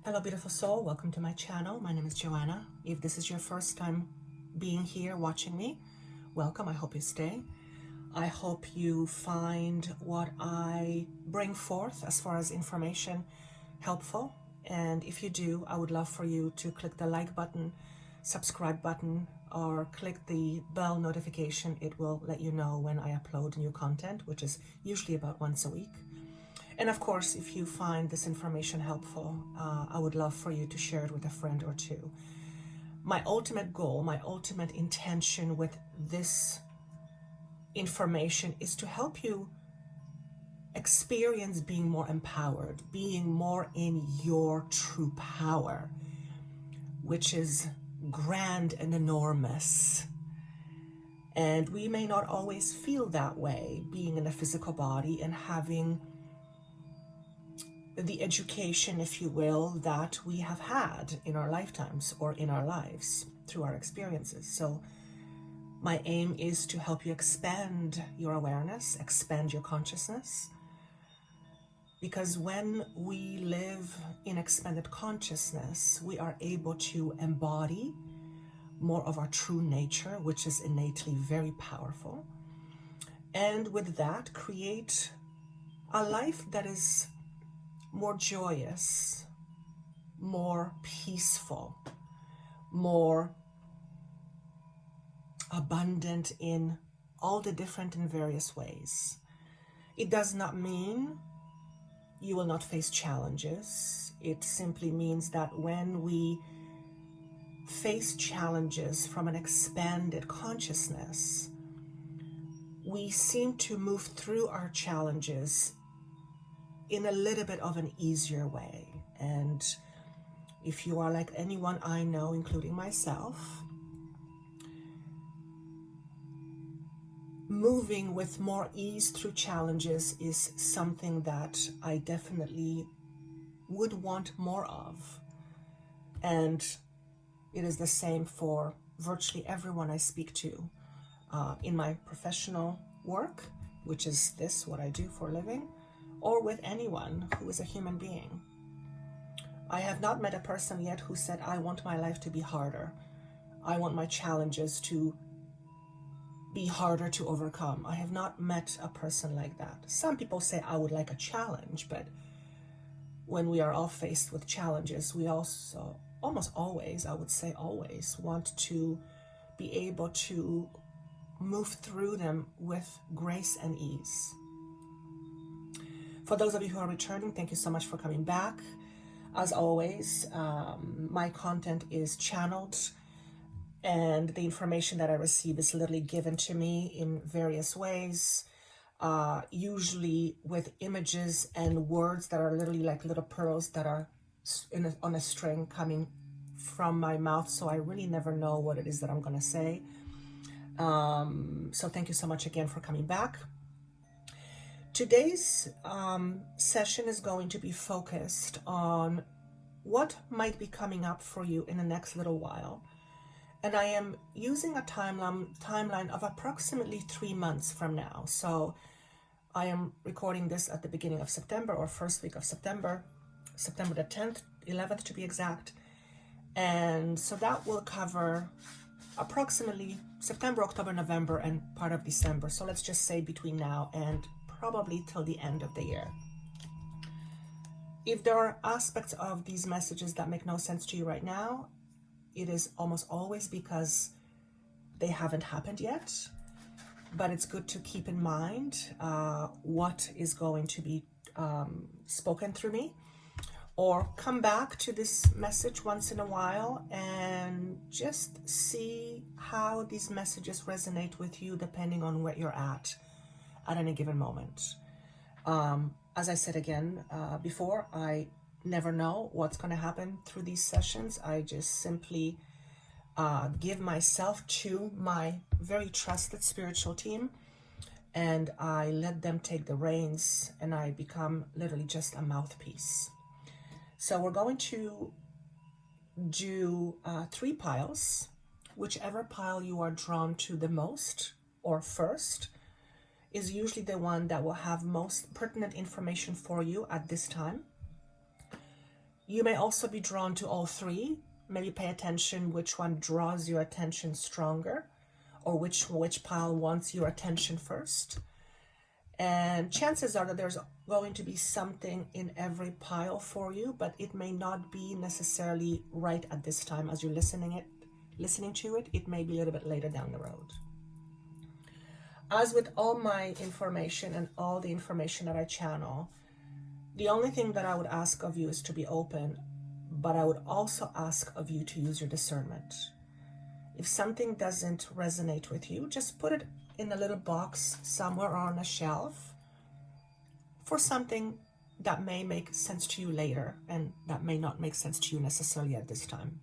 Hello, beautiful soul. Welcome to my channel. My name is Joanna. If this is your first time being here watching me, welcome. I hope you stay. I hope you find what I bring forth as far as information helpful. And if you do, I would love for you to click the like button, subscribe button, or click the bell notification. It will let you know when I upload new content, which is usually about once a week. And of course, if you find this information helpful, I would love for you to share it with a friend or two. My ultimate goal, my ultimate intention with this information is to help you experience being more empowered, being more in your true power, which is grand and enormous. And we may not always feel that way, being in a physical body and having the education, if you will, that we have had in our lifetimes or in our lives through our experiences. So my aim is to help you expand your awareness, expand your consciousness, because when we live in expanded consciousness, we are able to embody more of our true nature, which is innately very powerful, and with that create a life that is more joyous, more peaceful, more abundant in all the different and various ways. It does not mean you will not face challenges. It simply means that when we face challenges from an expanded consciousness, we seem to move through our challenges in a little bit of an easier way. And if you are like anyone I know, including myself, moving with more ease through challenges is something that I definitely would want more of. And it is the same for virtually everyone I speak to in my professional work, which is this, what I do for a living, or with anyone who is a human being. I have not met a person yet who said, I want my life to be harder. I want my challenges to be harder to overcome. I have not met a person like that. Some people say, I would like a challenge, but when we are all faced with challenges, we also, almost always, I would say always, want to be able to move through them with grace and ease. For those of you who are returning, thank you so much for coming back. As always, my content is channeled, and the information that I receive is literally given to me in various ways, usually with images and words that are literally like little pearls that are on a string coming from my mouth. So I really never know what it is that I'm going to say. So thank you so much again for coming back. Today's session is going to be focused on what might be coming up for you in the next little while. And I am using a timeline of approximately 3 months from now. So I am recording this at the beginning of September, or first week of September, September the 10th, 11th to be exact. And so that will cover approximately September, October, November, and part of December. So let's just say between now and probably till the end of the year. If there are aspects of these messages that make no sense to you right now, it is almost always because they haven't happened yet. But it's good to keep in mind what is going to be spoken through me, or come back to this message once in a while and just see how these messages resonate with you depending on where you're at any given moment. As I said again before, I never know what's going to happen through these sessions. I just simply give myself to my very trusted spiritual team, and I let them take the reins, and I become literally just a mouthpiece. So we're going to do 3 piles. Whichever pile you are drawn to the most or first is usually the one that will have most pertinent information for you at this time. You may also be drawn to all three. Maybe pay attention which one draws your attention stronger, or which pile wants your attention first. And chances are that there's going to be something in every pile for you, but it may not be necessarily right at this time as you're listening to it. It may be a little bit later down the road. As with all my information and all the information that I channel, the only thing that I would ask of you is to be open, but I would also ask of you to use your discernment. If something doesn't resonate with you, just put it in a little box somewhere on a shelf for something that may make sense to you later and that may not make sense to you necessarily at this time.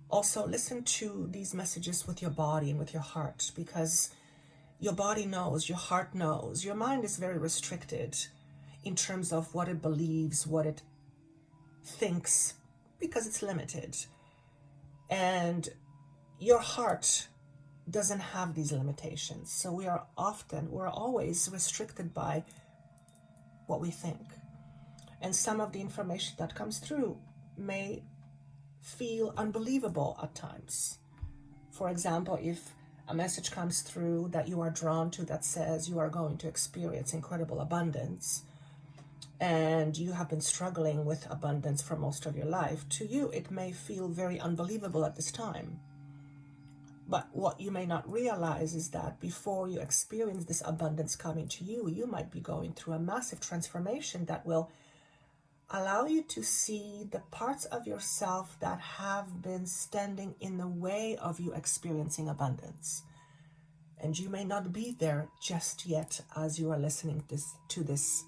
Also, listen to these messages with your body and with your heart, because your body knows, your heart knows. Your mind is very restricted in terms of what it believes, what it thinks, because it's limited. And your heart doesn't have these limitations. So we're always restricted by what we think. And some of the information that comes through may feel unbelievable at times. For example, if a message comes through that you are drawn to that says you are going to experience incredible abundance, and you have been struggling with abundance for most of your life, to you it may feel very unbelievable at this time. But what you may not realize is that before you experience this abundance coming to you, you might be going through a massive transformation that will allow you to see the parts of yourself that have been standing in the way of you experiencing abundance. And you may not be there just yet as you are listening to this,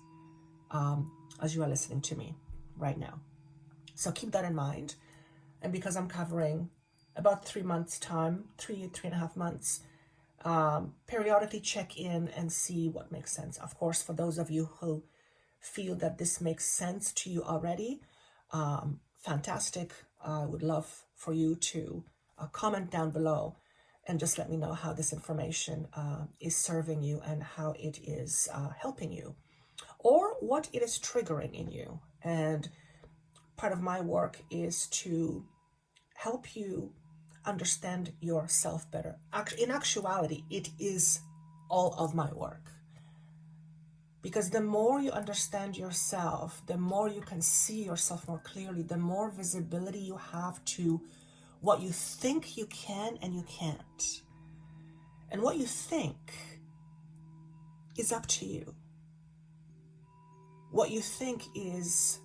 as you are listening to me right now. So keep that in mind. And because I'm covering about 3 months time, 3.5 months, periodically check in and see what makes sense. Of course, for those of you who feel that this makes sense to you already, fantastic. I would love for you to comment down below and just let me know how this information is serving you and how it is helping you, or what it is triggering in you. And part of my work is to help you understand yourself better. In actuality, it is all of my work. Because the more you understand yourself, the more you can see yourself more clearly, the more visibility you have to what you think you can and you can't. And what you think is up to you. What you think is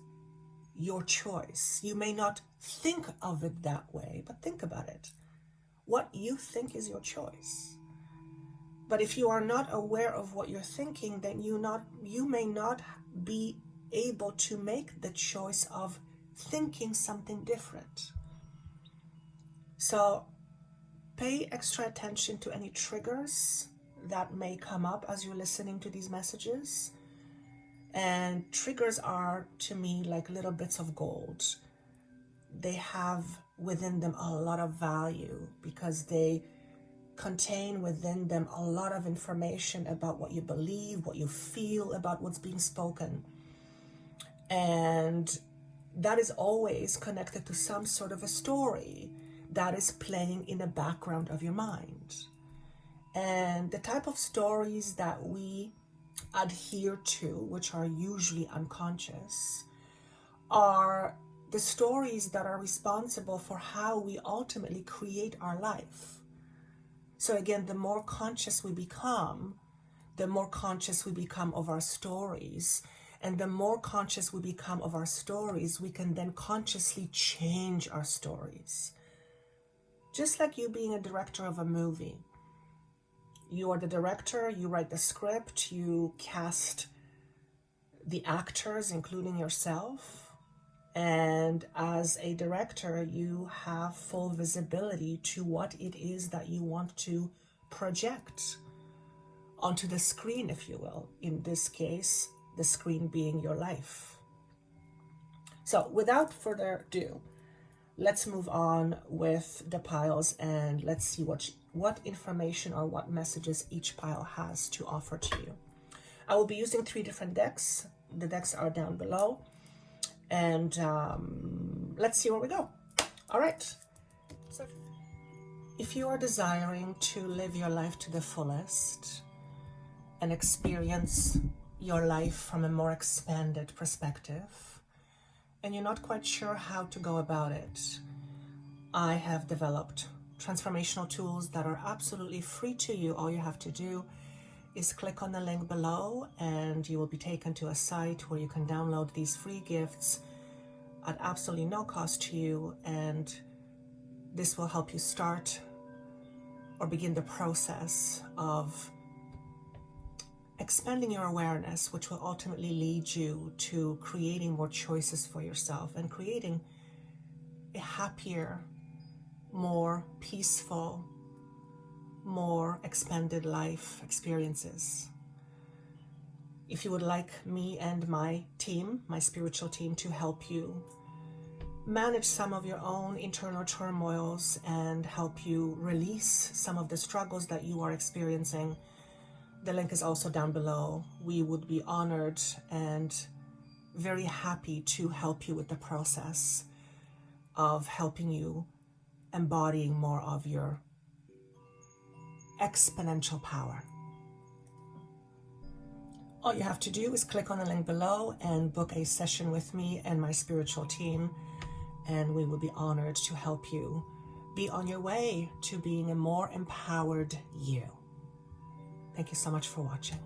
your choice. You may not think of it that way, but think about it. What you think is your choice. But if you are not aware of what you're thinking, then you may not be able to make the choice of thinking something different. So pay extra attention to any triggers that may come up as you're listening to these messages. And triggers are, to me, like little bits of gold. They have within them a lot of value because they contain within them a lot of information about what you believe, what you feel about what's being spoken. And that is always connected to some sort of a story that is playing in the background of your mind. And the type of stories that we adhere to, which are usually unconscious, are the stories that are responsible for how we ultimately create our life. So again, the more conscious we become of our stories. And the more conscious we become of our stories, we can then consciously change our stories. Just like you being a director of a movie. You are the director, you write the script, you cast the actors, including yourself. And as a director, you have full visibility to what it is that you want to project onto the screen, if you will. In this case, the screen being your life. So without further ado, let's move on with the piles and let's see what information or what messages each pile has to offer to you. I will be using 3 different decks. The decks are down below. And let's see where we go. All right. So if you are desiring to live your life to the fullest and experience your life from a more expanded perspective, and you're not quite sure how to go about it, I have developed transformational tools that are absolutely free to you. All you have to do is click on the link below and you will be taken to a site where you can download these free gifts at absolutely no cost to you, and this will help you start or begin the process of expanding your awareness, which will ultimately lead you to creating more choices for yourself and creating a happier, more peaceful, more expanded life experiences. If you would like me and my team, my spiritual team, to help you manage some of your own internal turmoils and help you release some of the struggles that you are experiencing, the link is also down below. We would be honored and very happy to help you with the process of helping you embodying more of your exponential power. All you have to do is click on the link below and book a session with me and my spiritual team, and we will be honored to help you be on your way to being a more empowered you. Thank you so much for watching.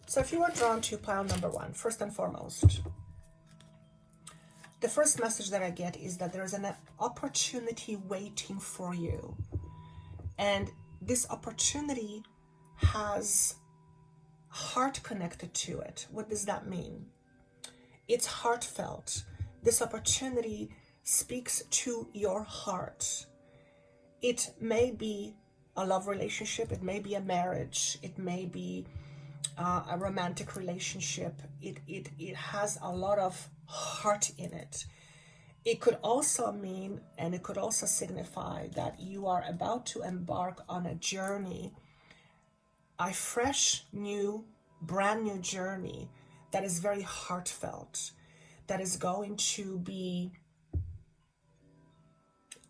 So if you are drawn to pile number 1, first and foremost, the first message that I get is that there is an opportunity waiting for you. And this opportunity has heart connected to it. What does that mean? It's heartfelt. This opportunity speaks to your heart. It may be a love relationship, it may be a marriage, it may be a romantic relationship. It has a lot of heart in it. It could also mean, and it could also signify that you are about to embark on a journey, a fresh, new, brand new journey that is very heartfelt, that is going to be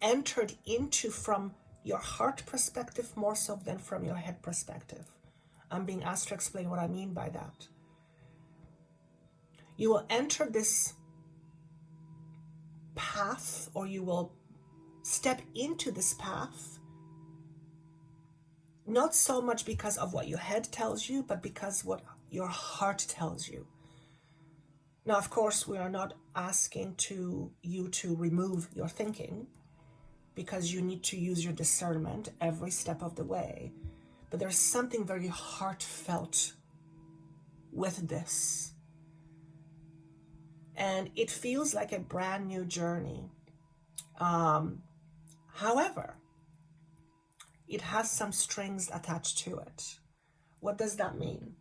entered into from your heart perspective more so than from your head perspective. I'm being asked to explain what I mean by that. You will enter this path, or you will step into this path, not so much because of what your head tells you, but because what your heart tells you. Now, of course, we are not asking you to remove your thinking, because you need to use your discernment every step of the way. But there's something very heartfelt with this. And it feels like a brand new journey. However, it has some strings attached to it. What does that mean?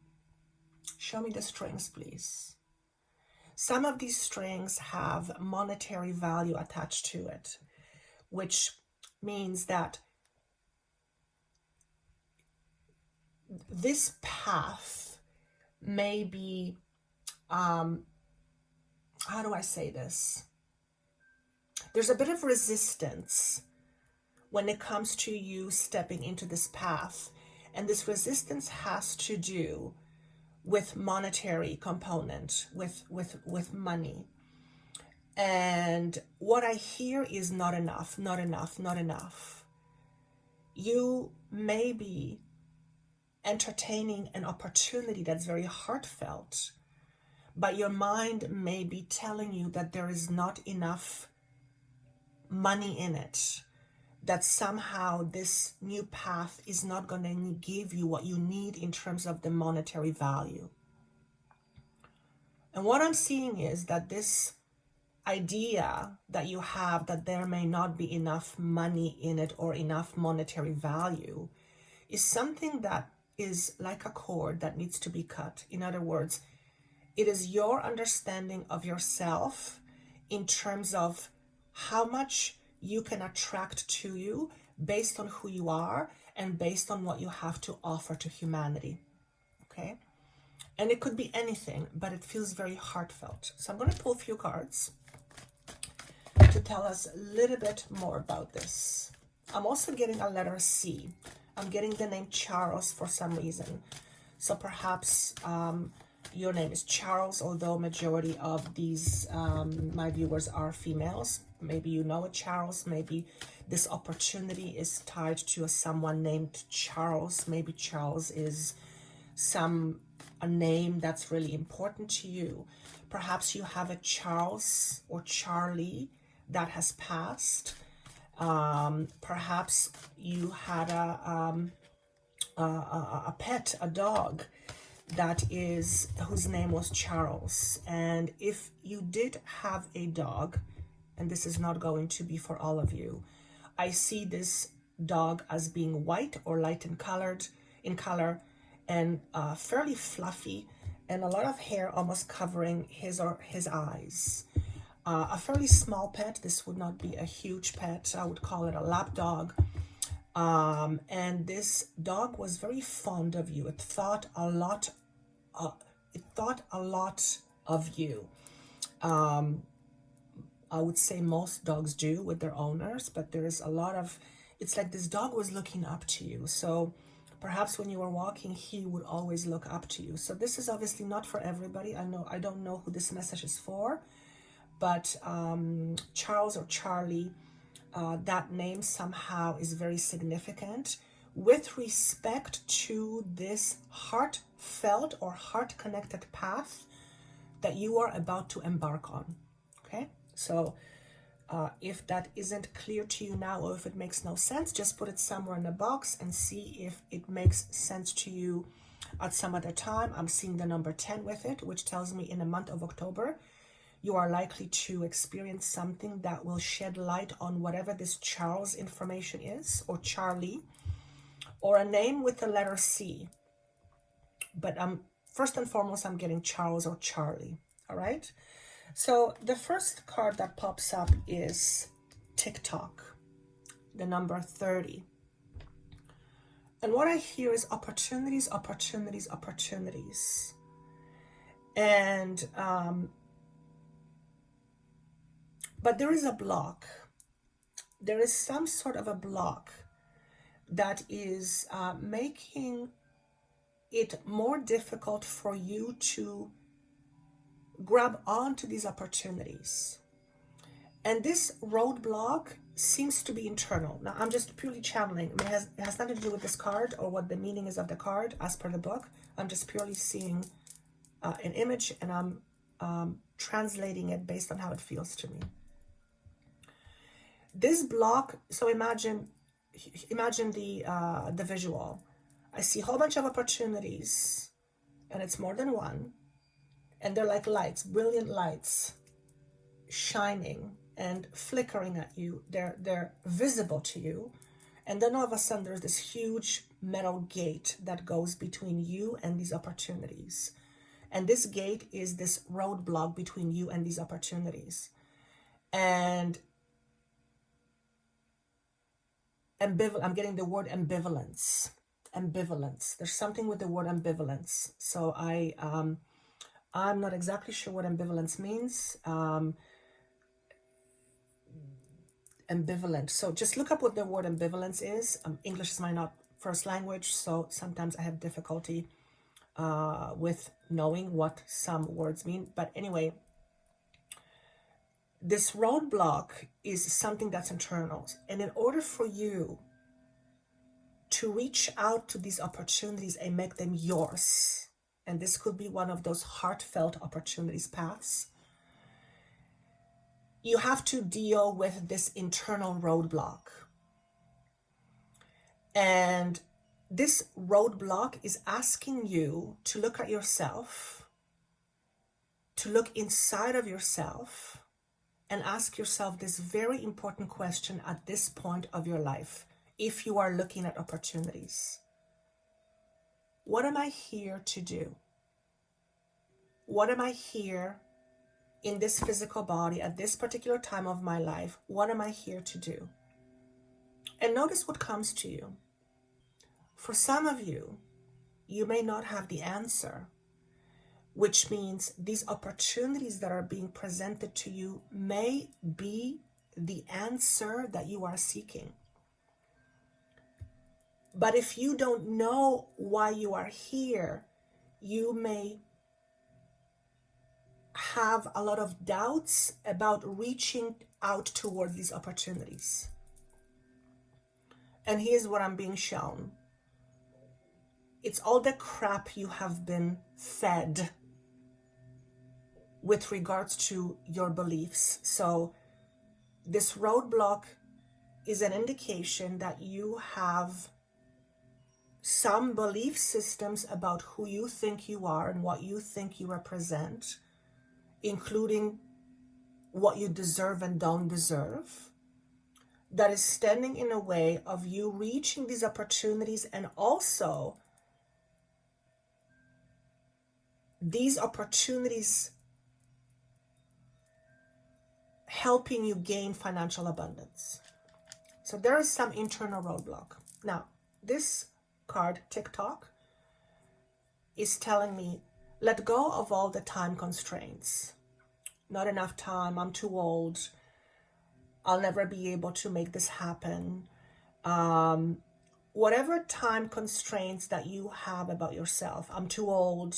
Show me the strings, please. Some of these strings have monetary value attached to it, which means that this path may be, how do I say this? There's a bit of resistance when it comes to you stepping into this path. And this resistance has to do with monetary component, with money. And what I hear is not enough, not enough, not enough. You may be entertaining an opportunity that's very heartfelt, but your mind may be telling you that there is not enough money in it, that somehow this new path is not going to give you what you need in terms of the monetary value. And what I'm seeing is that this idea that you have that there may not be enough money in it or enough monetary value is something that is like a cord that needs to be cut. In other words, it is your understanding of yourself in terms of how much you can attract to you based on who you are and based on what you have to offer to humanity. Okay? And it could be anything, but it feels very heartfelt. So I'm going to pull a few cards to tell us a little bit more about this. I'm also getting a letter C. I'm getting the name Charles for some reason. So perhaps your name is Charles, although majority of these, my viewers are females. Maybe you know a Charles. Maybe this opportunity is tied to someone named Charles. Maybe Charles is a name that's really important to you. Perhaps you have a Charles or Charlie that has passed. Perhaps you had a pet, a dog whose name was Charles. And if you did have a dog, and this is not going to be for all of you, I see this dog as being white or light in color, and fairly fluffy, and a lot of hair almost covering his eyes. A fairly small pet. This would not be a huge pet. I would call it a lap dog. And this dog was very fond of you. It thought a lot of you. I would say most dogs do with their owners, but there is a lot of, it's like this dog was looking up to you. So perhaps when you were walking, he would always look up to you. So this is obviously not for everybody. I don't know who this message is for, but Charles or Charlie, that name somehow is very significant with respect to this heartfelt or heart-connected path that you are about to embark on. Okay, so if that isn't clear to you now, or if it makes no sense, just put it somewhere in a box and see if it makes sense to you at some other time. I'm seeing the number 10 with it, which tells me in the month of October, you are likely to experience something that will shed light on whatever this Charles information is, or Charlie, or a name with the letter C. But first and foremost, I'm getting Charles or Charlie. All right. So the first card that pops up is TikTok, the number 30. And what I hear is opportunities, opportunities, opportunities. And, but there is a block. There is some sort of a block that is making it more difficult for you to grab onto these opportunities. And this roadblock seems to be internal. Now, I'm just purely channeling. I mean, it has nothing to do with this card or what the meaning is of the card as per the book. I'm just purely seeing an image, and I'm translating it based on how it feels to me. This block, so imagine the visual. I see a whole bunch of opportunities, and it's more than one, and they're like lights, brilliant lights, shining and flickering at you. They're visible to you, and then all of a sudden there's this huge metal gate that goes between you and these opportunities, and this gate is this roadblock between you and these opportunities. And I'm getting the word ambivalence. There's something with the word ambivalence. So I'm not exactly sure what ambivalence means. Ambivalent. So just look up what the word ambivalence is. English is my not first language, so sometimes I have difficulty with knowing what some words mean. But anyway, this roadblock is something that's internal. And in order for you to reach out to these opportunities and make them yours, and this could be one of those heartfelt opportunities paths, you have to deal with this internal roadblock. And this roadblock is asking you to look at yourself, to look inside of yourself, and ask yourself this very important question at this point of your life, if you are looking at opportunities. What am I here to do? What am I here in this physical body at this particular time of my life? What am I here to do? And notice what comes to you. For some of you, you may not have the answer, which means these opportunities that are being presented to you may be the answer that you are seeking. But if you don't know why you are here, you may have a lot of doubts about reaching out toward these opportunities. And here's what I'm being shown. It's all the crap you have been fed with regards to your beliefs. So this roadblock is an indication that you have some belief systems about who you think you are and what you think you represent, including what you deserve and don't deserve, that is standing in a way of you reaching these opportunities, and also these opportunities helping you gain financial abundance. So there is some internal roadblock. Now, this card, TikTok, is telling me, let go of all the time constraints. Not enough time, I'm too old, I'll never be able to make this happen. Whatever time constraints that you have about yourself, I'm too old,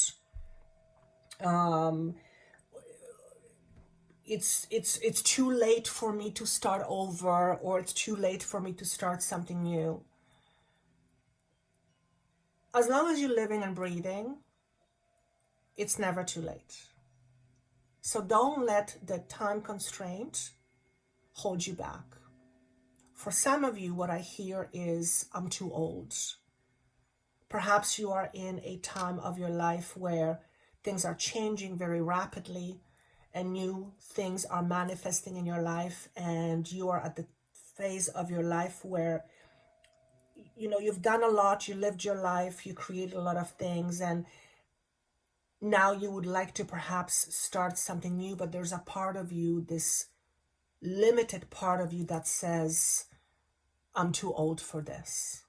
it's too late for me to start over, or it's too late for me to start something new. As long as you're living and breathing, it's never too late. So don't let the time constraint hold you back. For some of you, what I hear is, I'm too old. Perhaps you are in a time of your life where things are changing very rapidly and new things are manifesting in your life, and you are at the phase of your life where you've done a lot, you lived your life, you created a lot of things, and now you would like to perhaps start something new, but there's a part of you, this limited part of you, that says, I'm too old for this.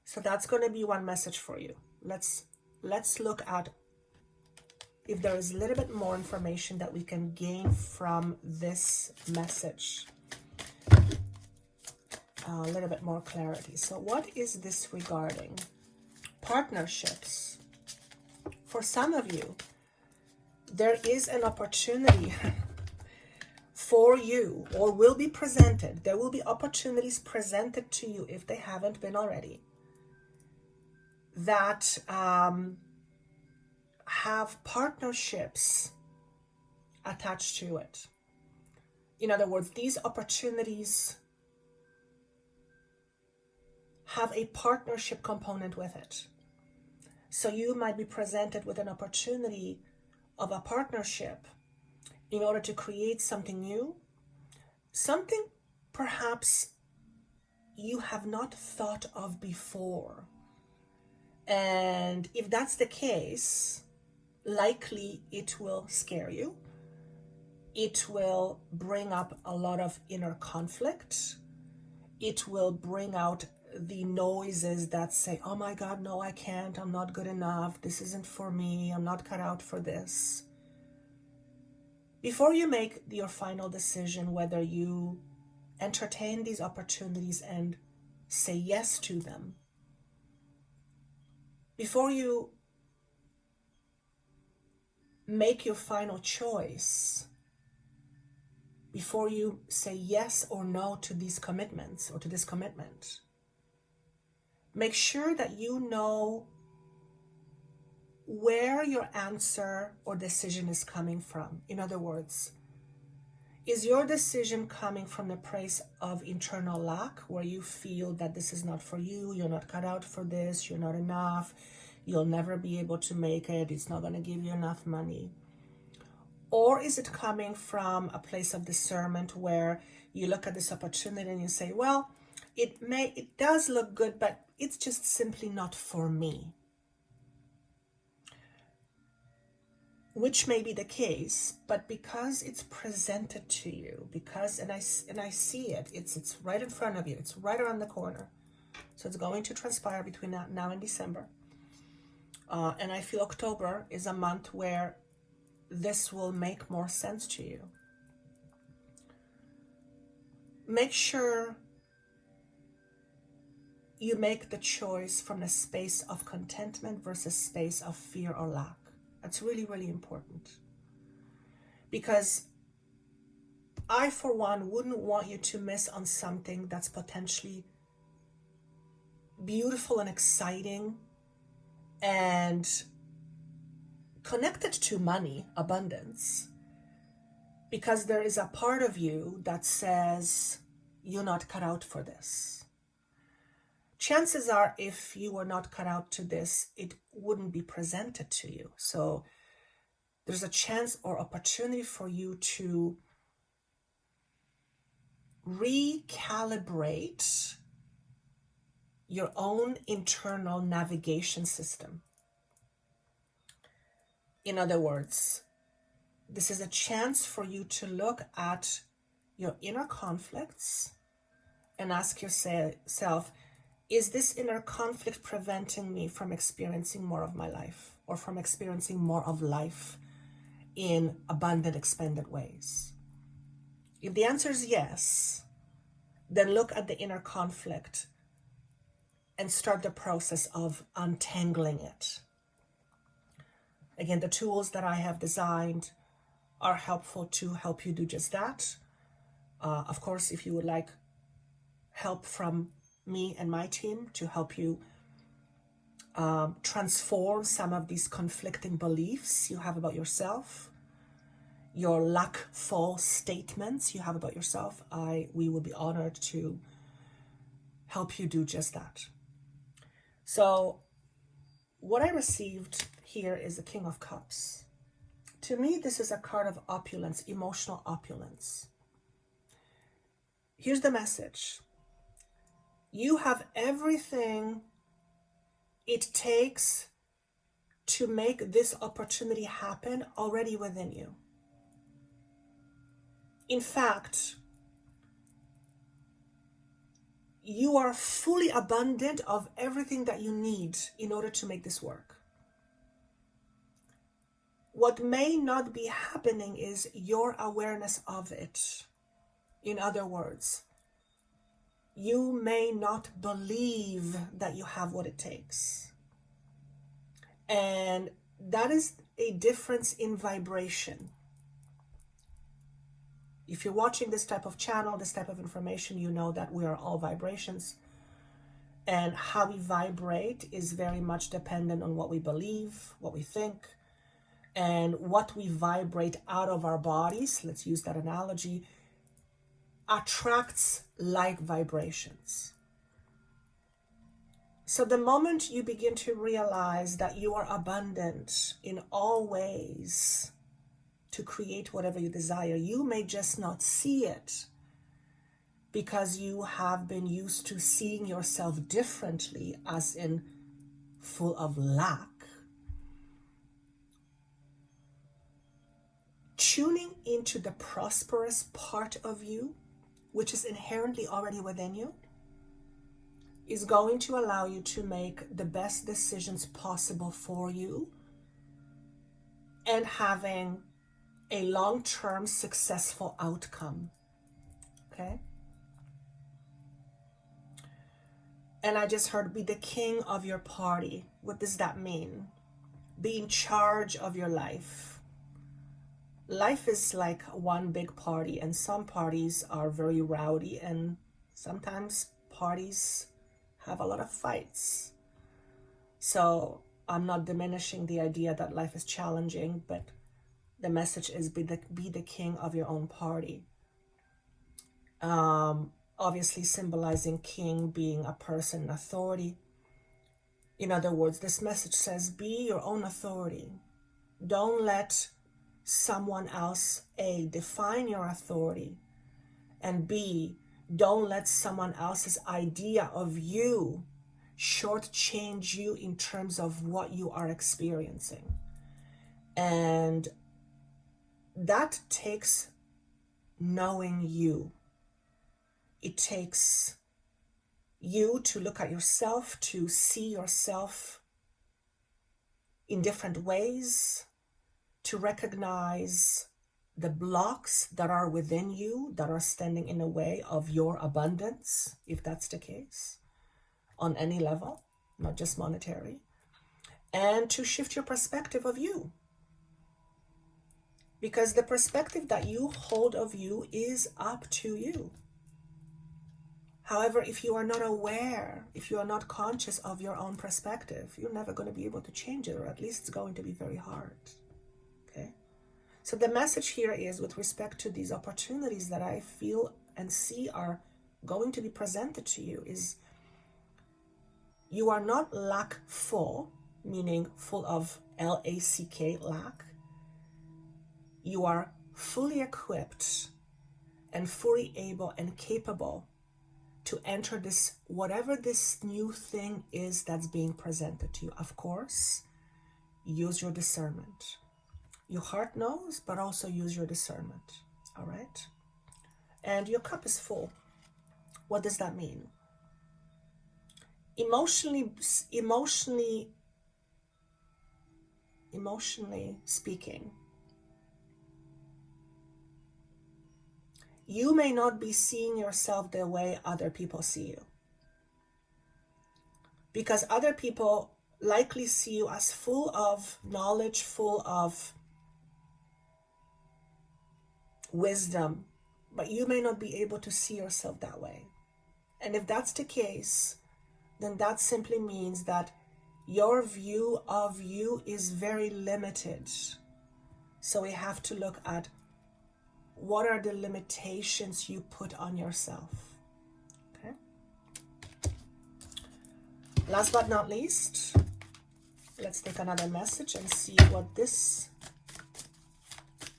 So that's going to be one message for you. Let's look at if there is a little bit more information that we can gain from this message. A little bit more clarity. So what is this regarding? Partnerships. For some of you, there is an opportunity for you, or will be presented. There will be opportunities presented to you, if they haven't been already, that have partnerships attached to it. In other words, these opportunities have a partnership component with it. So you might be presented with an opportunity of a partnership in order to create something new, something perhaps you have not thought of before. And if that's the case, likely it will scare you. It will bring up a lot of inner conflict. It will bring out the noises that say, oh my God, no, I can't, I'm not good enough, this isn't for me, I'm not cut out for this. Before you make your final decision whether you entertain these opportunities and say yes to them, before you make your final choice, before you say yes or no to these commitments or to this commitment, make sure that you know where your answer or decision is coming from. In other words, is your decision coming from a place of internal lack, where you feel that this is not for you, you're not cut out for this, you're not enough, you'll never be able to make it, it's not going to give you enough money? Or is it coming from a place of discernment, where you look at this opportunity and you say, well, it does look good, but it's just simply not for me? Which may be the case, but because it's presented to you, and I see it, it's right in front of you, it's right around the corner. So it's going to transpire between now and December. And I feel October is a month where this will make more sense to you. Make sure you make the choice from a space of contentment versus space of fear or lack. That's really, really important. Because I, for one, wouldn't want you to miss on something that's potentially beautiful and exciting and connected to money, abundance, because there is a part of you that says you're not cut out for this. Chances are, if you were not cut out to this, it wouldn't be presented to you. So there's a chance or opportunity for you to recalibrate your own internal navigation system. In other words, this is a chance for you to look at your inner conflicts and ask yourself, is this inner conflict preventing me from experiencing more of my life, or from experiencing more of life in abundant, expanded ways? If the answer is yes, then look at the inner conflict and start the process of untangling it. Again, the tools that I have designed are helpful to help you do just that. Of course, if you would like help from me and my team to help you transform some of these conflicting beliefs you have about yourself, your lackful statements you have about yourself, we would be honored to help you do just that. So what I received here is the King of Cups. To me, this is a card of opulence, emotional opulence. Here's the message. You have everything it takes to make this opportunity happen already within you. In fact, you are fully abundant of everything that you need in order to make this work. What may not be happening is your awareness of it. In other words, you may not believe that you have what it takes. And that is a difference in vibration. If you're watching this type of channel, this type of information, you know that we are all vibrations. And how we vibrate is very much dependent on what we believe, what we think, and what we vibrate out of our bodies, let's use that analogy, attracts like vibrations. So the moment you begin to realize that you are abundant in all ways to create whatever you desire, you may just not see it because you have been used to seeing yourself differently, as in full of lack. Tuning into the prosperous part of you, which is inherently already within you, is going to allow you to make the best decisions possible for you and having a long-term successful outcome. Okay? And I just heard, be the king of your party. What does that mean? Be in charge of your life. Life is like one big party, and some parties are very rowdy, and sometimes parties have a lot of fights. So I'm not diminishing the idea that life is challenging, but the message is be the king of your own party. Obviously symbolizing king being a person in authority. In other words, this message says be your own authority. Don't let someone else, A, define your authority, and B, don't let someone else's idea of you shortchange you in terms of what you are experiencing. And that takes knowing you. It takes you to look at yourself, to see yourself in different ways, to recognize the blocks that are within you that are standing in the way of your abundance, if that's the case, on any level, not just monetary, and to shift your perspective of you. Because the perspective that you hold of you is up to you. However, if you are not aware, if you are not conscious of your own perspective, you're never going to be able to change it, or at least it's going to be very hard. Okay? So the message here is, with respect to these opportunities that I feel and see are going to be presented to you, is you are not lackful, meaning full of L-A-C-K, lack. You are fully equipped and fully able and capable to enter this, whatever this new thing is that's being presented to you. Of course, use your discernment. Your heart knows, but also use your discernment. All right? And your cup is full. What does that mean? Emotionally speaking, you may not be seeing yourself the way other people see you. Because other people likely see you as full of knowledge, full of wisdom, but you may not be able to see yourself that way. And if that's the case, then that simply means that your view of you is very limited. So we have to look at, what are the limitations you put on yourself? Okay. Last but not least, let's take another message and see what this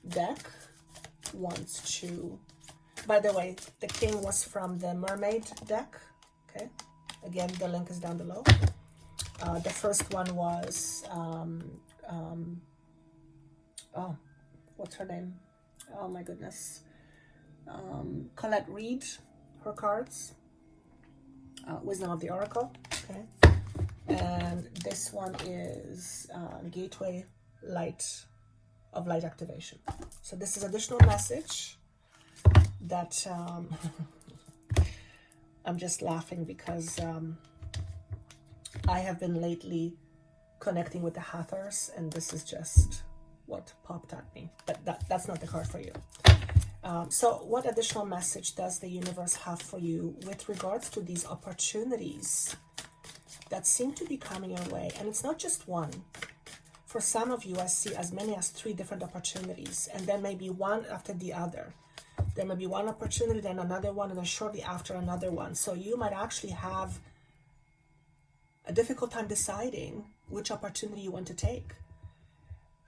deck wants to. By the way, the king was from the mermaid deck. Okay. Again, the link is down below. The first one was oh, what's her name? Oh my goodness. Colette Reed, her cards. Wisdom of the Oracle. Okay. And this one is Gateway Light of Light Activation. So this is additional message that I'm just laughing because I have been lately connecting with the Hathors, and this is just what popped at me, but that's not the card for you. So what additional message does the universe have for you with regards to these opportunities that seem to be coming your way? And it's not just one. For some of you, I see as many as 3 different opportunities, and then maybe one after the other. There may be one opportunity, then another one, and then shortly after another one. So you might actually have a difficult time deciding which opportunity you want to take.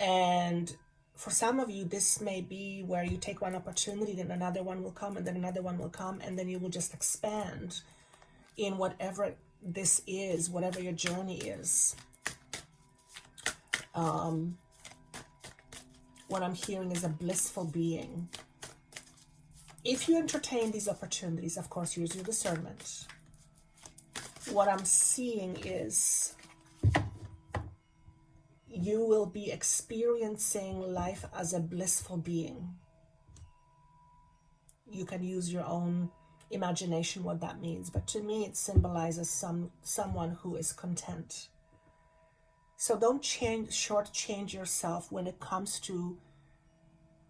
And for some of you, this may be where you take one opportunity, then another one will come, and then another one will come, and then you will just expand in whatever this is, whatever your journey is. What I'm hearing is a blissful being. If you entertain these opportunities, of course, use your discernment. What I'm seeing is you will be experiencing life as a blissful being. You can use your own imagination what that means, but to me it symbolizes someone who is content. So don't shortchange yourself when it comes to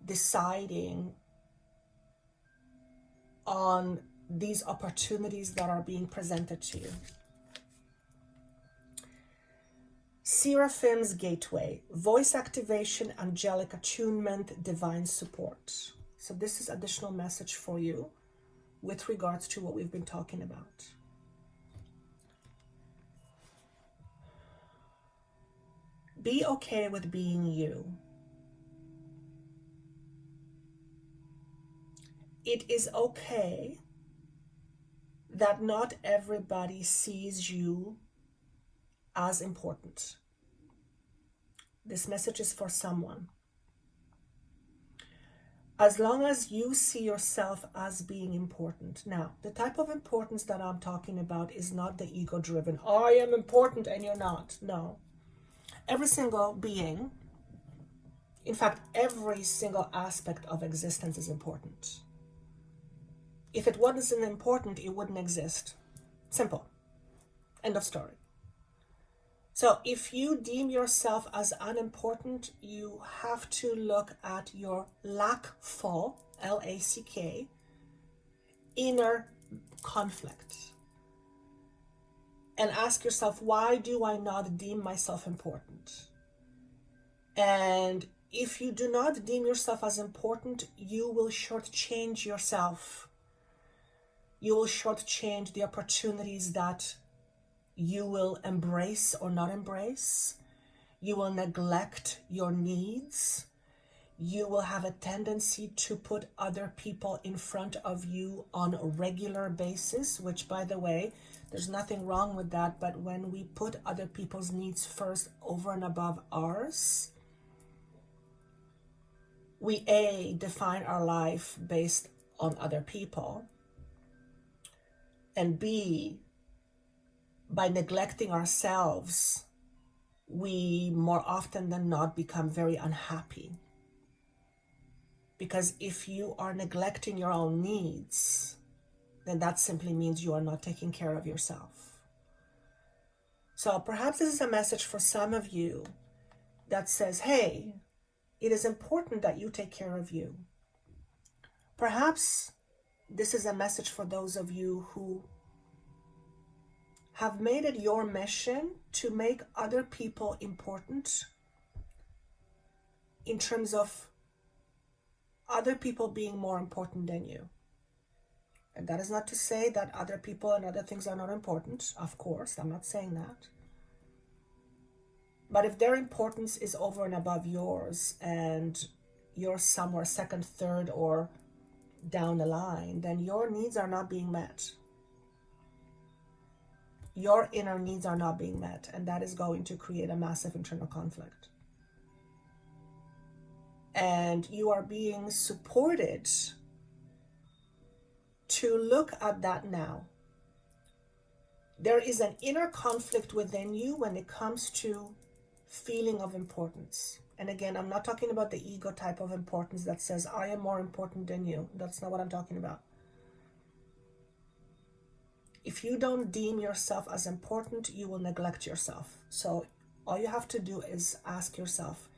deciding on these opportunities that are being presented to you. Seraphim's Gateway, voice activation, angelic attunement, divine support. So this is additional message for you with regards to what we've been talking about. Be okay with being you. It is okay that not everybody sees you as important. This message is for someone. As long as you see yourself as being important. Now, the type of importance that I'm talking about is not the ego-driven, I am important and you're not. No. Every single being, in fact, every single aspect of existence is important. If it wasn't important, it wouldn't exist. Simple. End of story. So if you deem yourself as unimportant, you have to look at your lackful, L-A-C-K, inner conflict. And ask yourself, why do I not deem myself important? And if you do not deem yourself as important, you will shortchange yourself. You will shortchange the opportunities that you will embrace or not embrace. You will neglect your needs. You will have a tendency to put other people in front of you on a regular basis, which, by the way, there's nothing wrong with that. But when we put other people's needs first over and above ours, we define our life based on other people, and B, by neglecting ourselves, we more often than not become very unhappy. Because if you are neglecting your own needs, then that simply means you are not taking care of yourself. So perhaps this is a message for some of you that says, hey, it is important that you take care of you. Perhaps this is a message for those of you who have made it your mission to make other people important in terms of other people being more important than you. And that is not to say that other people and other things are not important. Of course, I'm not saying that. But if their importance is over and above yours and you're somewhere second, third, or down the line, then your needs are not being met. Your inner needs are not being met, and that is going to create a massive internal conflict. And you are being supported to look at that now. There is an inner conflict within you when it comes to feeling of importance. And again, I'm not talking about the ego type of importance that says, I am more important than you. That's not what I'm talking about. If you don't deem yourself as important, you will neglect yourself. So all you have to do is ask yourself,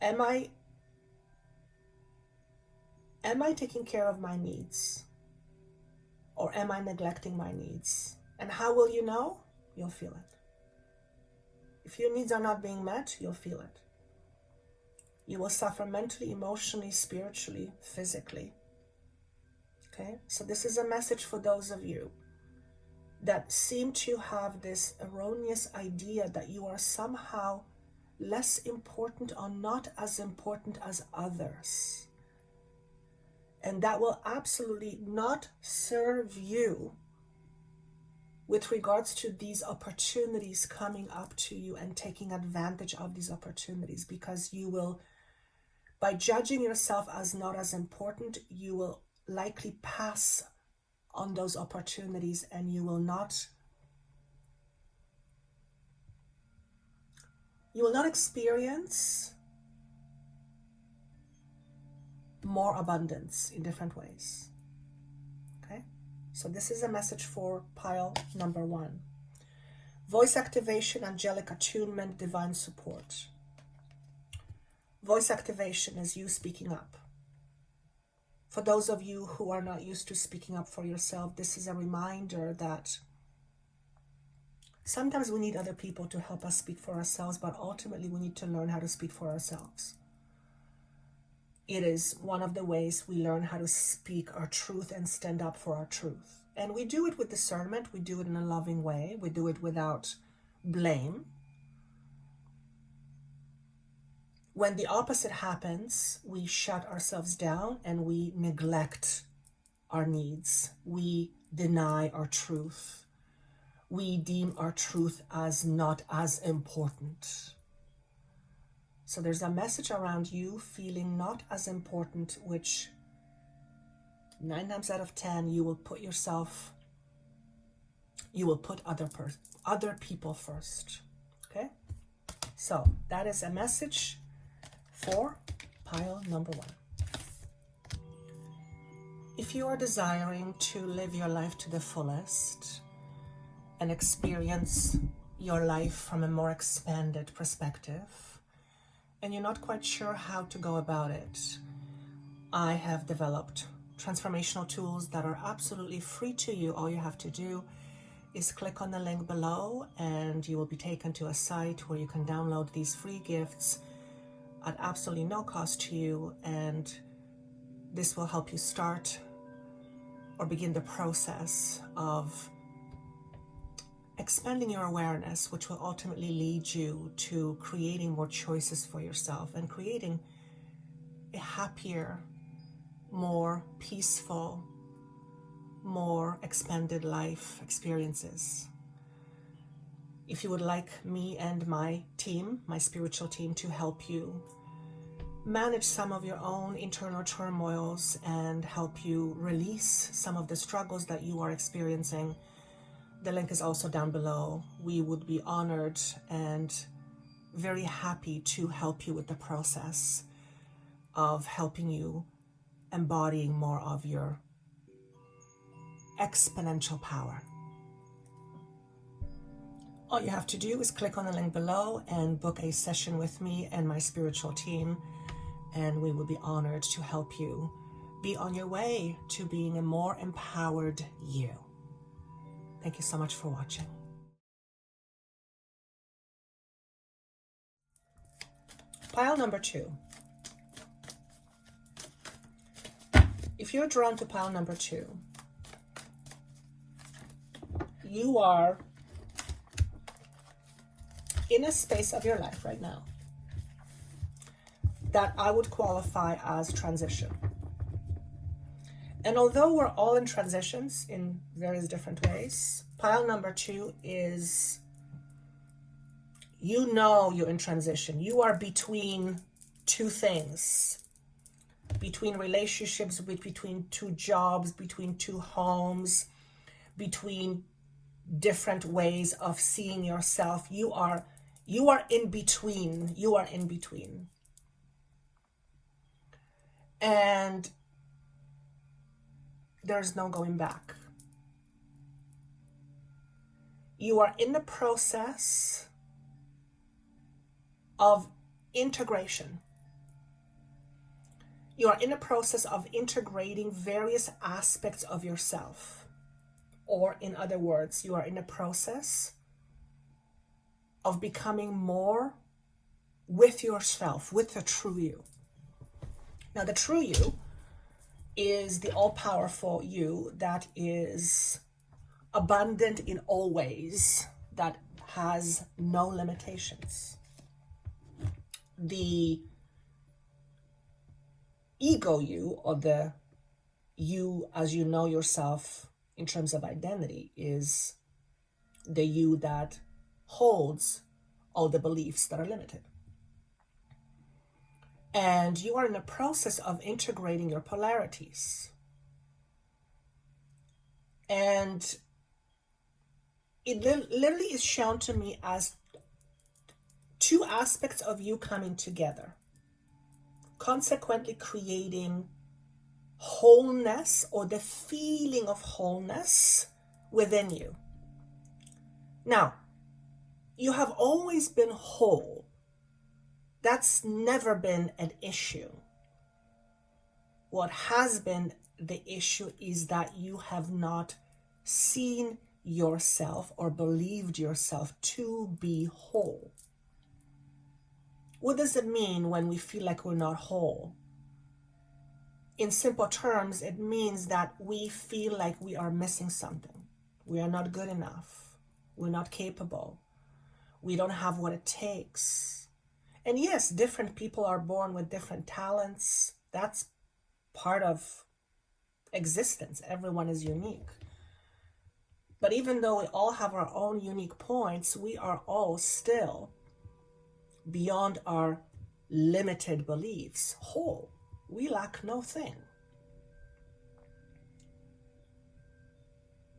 am I taking care of my needs? Or am I neglecting my needs? And how will you know? You'll feel it. If your needs are not being met, you'll feel it. You will suffer mentally, emotionally, spiritually, physically. Okay? So this is a message for those of you that seem to have this erroneous idea that you are somehow less important or not as important as others. And that will absolutely not serve you with regards to these opportunities coming up to you and taking advantage of these opportunities, because you will, by judging yourself as not as important, you will likely pass on those opportunities, and you will not experience more abundance in different ways. Okay? So this is a message for pile number 1. Voice activation, angelic attunement, divine support. Voice activation is you speaking up. For those of you who are not used to speaking up for yourself, this is a reminder that sometimes we need other people to help us speak for ourselves, but ultimately we need to learn how to speak for ourselves. It is one of the ways we learn how to speak our truth and stand up for our truth. And we do it with discernment. We do it in a loving way. We do it without blame. When the opposite happens, we shut ourselves down and we neglect our needs. We deny our truth. We deem our truth as not as important. So there's a message around you feeling not as important, which 9 times out of 10, you will put other people first. So that is a message for pile number 1. If you are desiring to live your life to the fullest and experience your life from a more expanded perspective, and you're not quite sure how to go about it, I have developed transformational tools that are absolutely free to you. All you have to do is click on the link below and you will be taken to a site where you can download these free gifts at absolutely no cost to you, and this will help you start or begin the process of expanding your awareness, which will ultimately lead you to creating more choices for yourself and creating a happier, more peaceful, more expanded life experiences. If you would like me and my team, my spiritual team, to help you manage some of your own internal turmoils and help you release some of the struggles that you are experiencing, the link is also down below. We would be honored and very happy to help you with the process of helping you embodying more of your exponential power. All you have to do is click on the link below and book a session with me and my spiritual team, and we will be honored to help you be on your way to being a more empowered you. Thank you so much for watching. Pile number 2. If you're drawn to pile number 2, you are in a space of your life right now that I would qualify as transition. And although we're all in transitions in various different ways, pile number 2 is, you know, you're in transition. You are between two things, between relationships, between two jobs, between two homes, between different ways of seeing yourself. You are in between. You are in between. And there's no going back. You are in the process of integration. You are in a process of integrating various aspects of yourself. Or in other words, you are in a process of becoming more with yourself, with the true you. Now, the true you is the all-powerful you that is abundant in all ways, that has no limitations. The ego you, or the you as you know yourself in terms of identity, is the you that holds all the beliefs that are limited. And you are in the process of integrating your polarities. And it literally is shown to me as two aspects of you coming together, consequently creating wholeness, or the feeling of wholeness within you. Now, you have always been whole. That's never been an issue. What has been the issue is that you have not seen yourself or believed yourself to be whole. What does it mean when we feel like we're not whole? In simple terms, it means that we feel like we are missing something. We are not good enough. We're not capable. We don't have what it takes. And yes, different people are born with different talents. That's part of existence. Everyone is unique. But even though we all have our own unique points, we are all still beyond our limited beliefs whole. We lack no thing.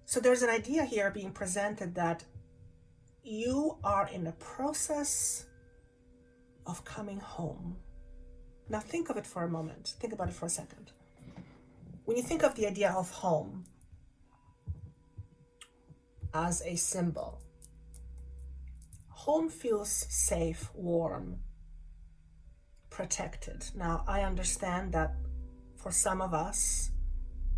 So there's an idea here being presented that you are in a process of coming home. Now think of it for a moment. Think about it for a second. When you think of the idea of home as a symbol, home feels safe, warm, protected. Now, I understand that for some of us,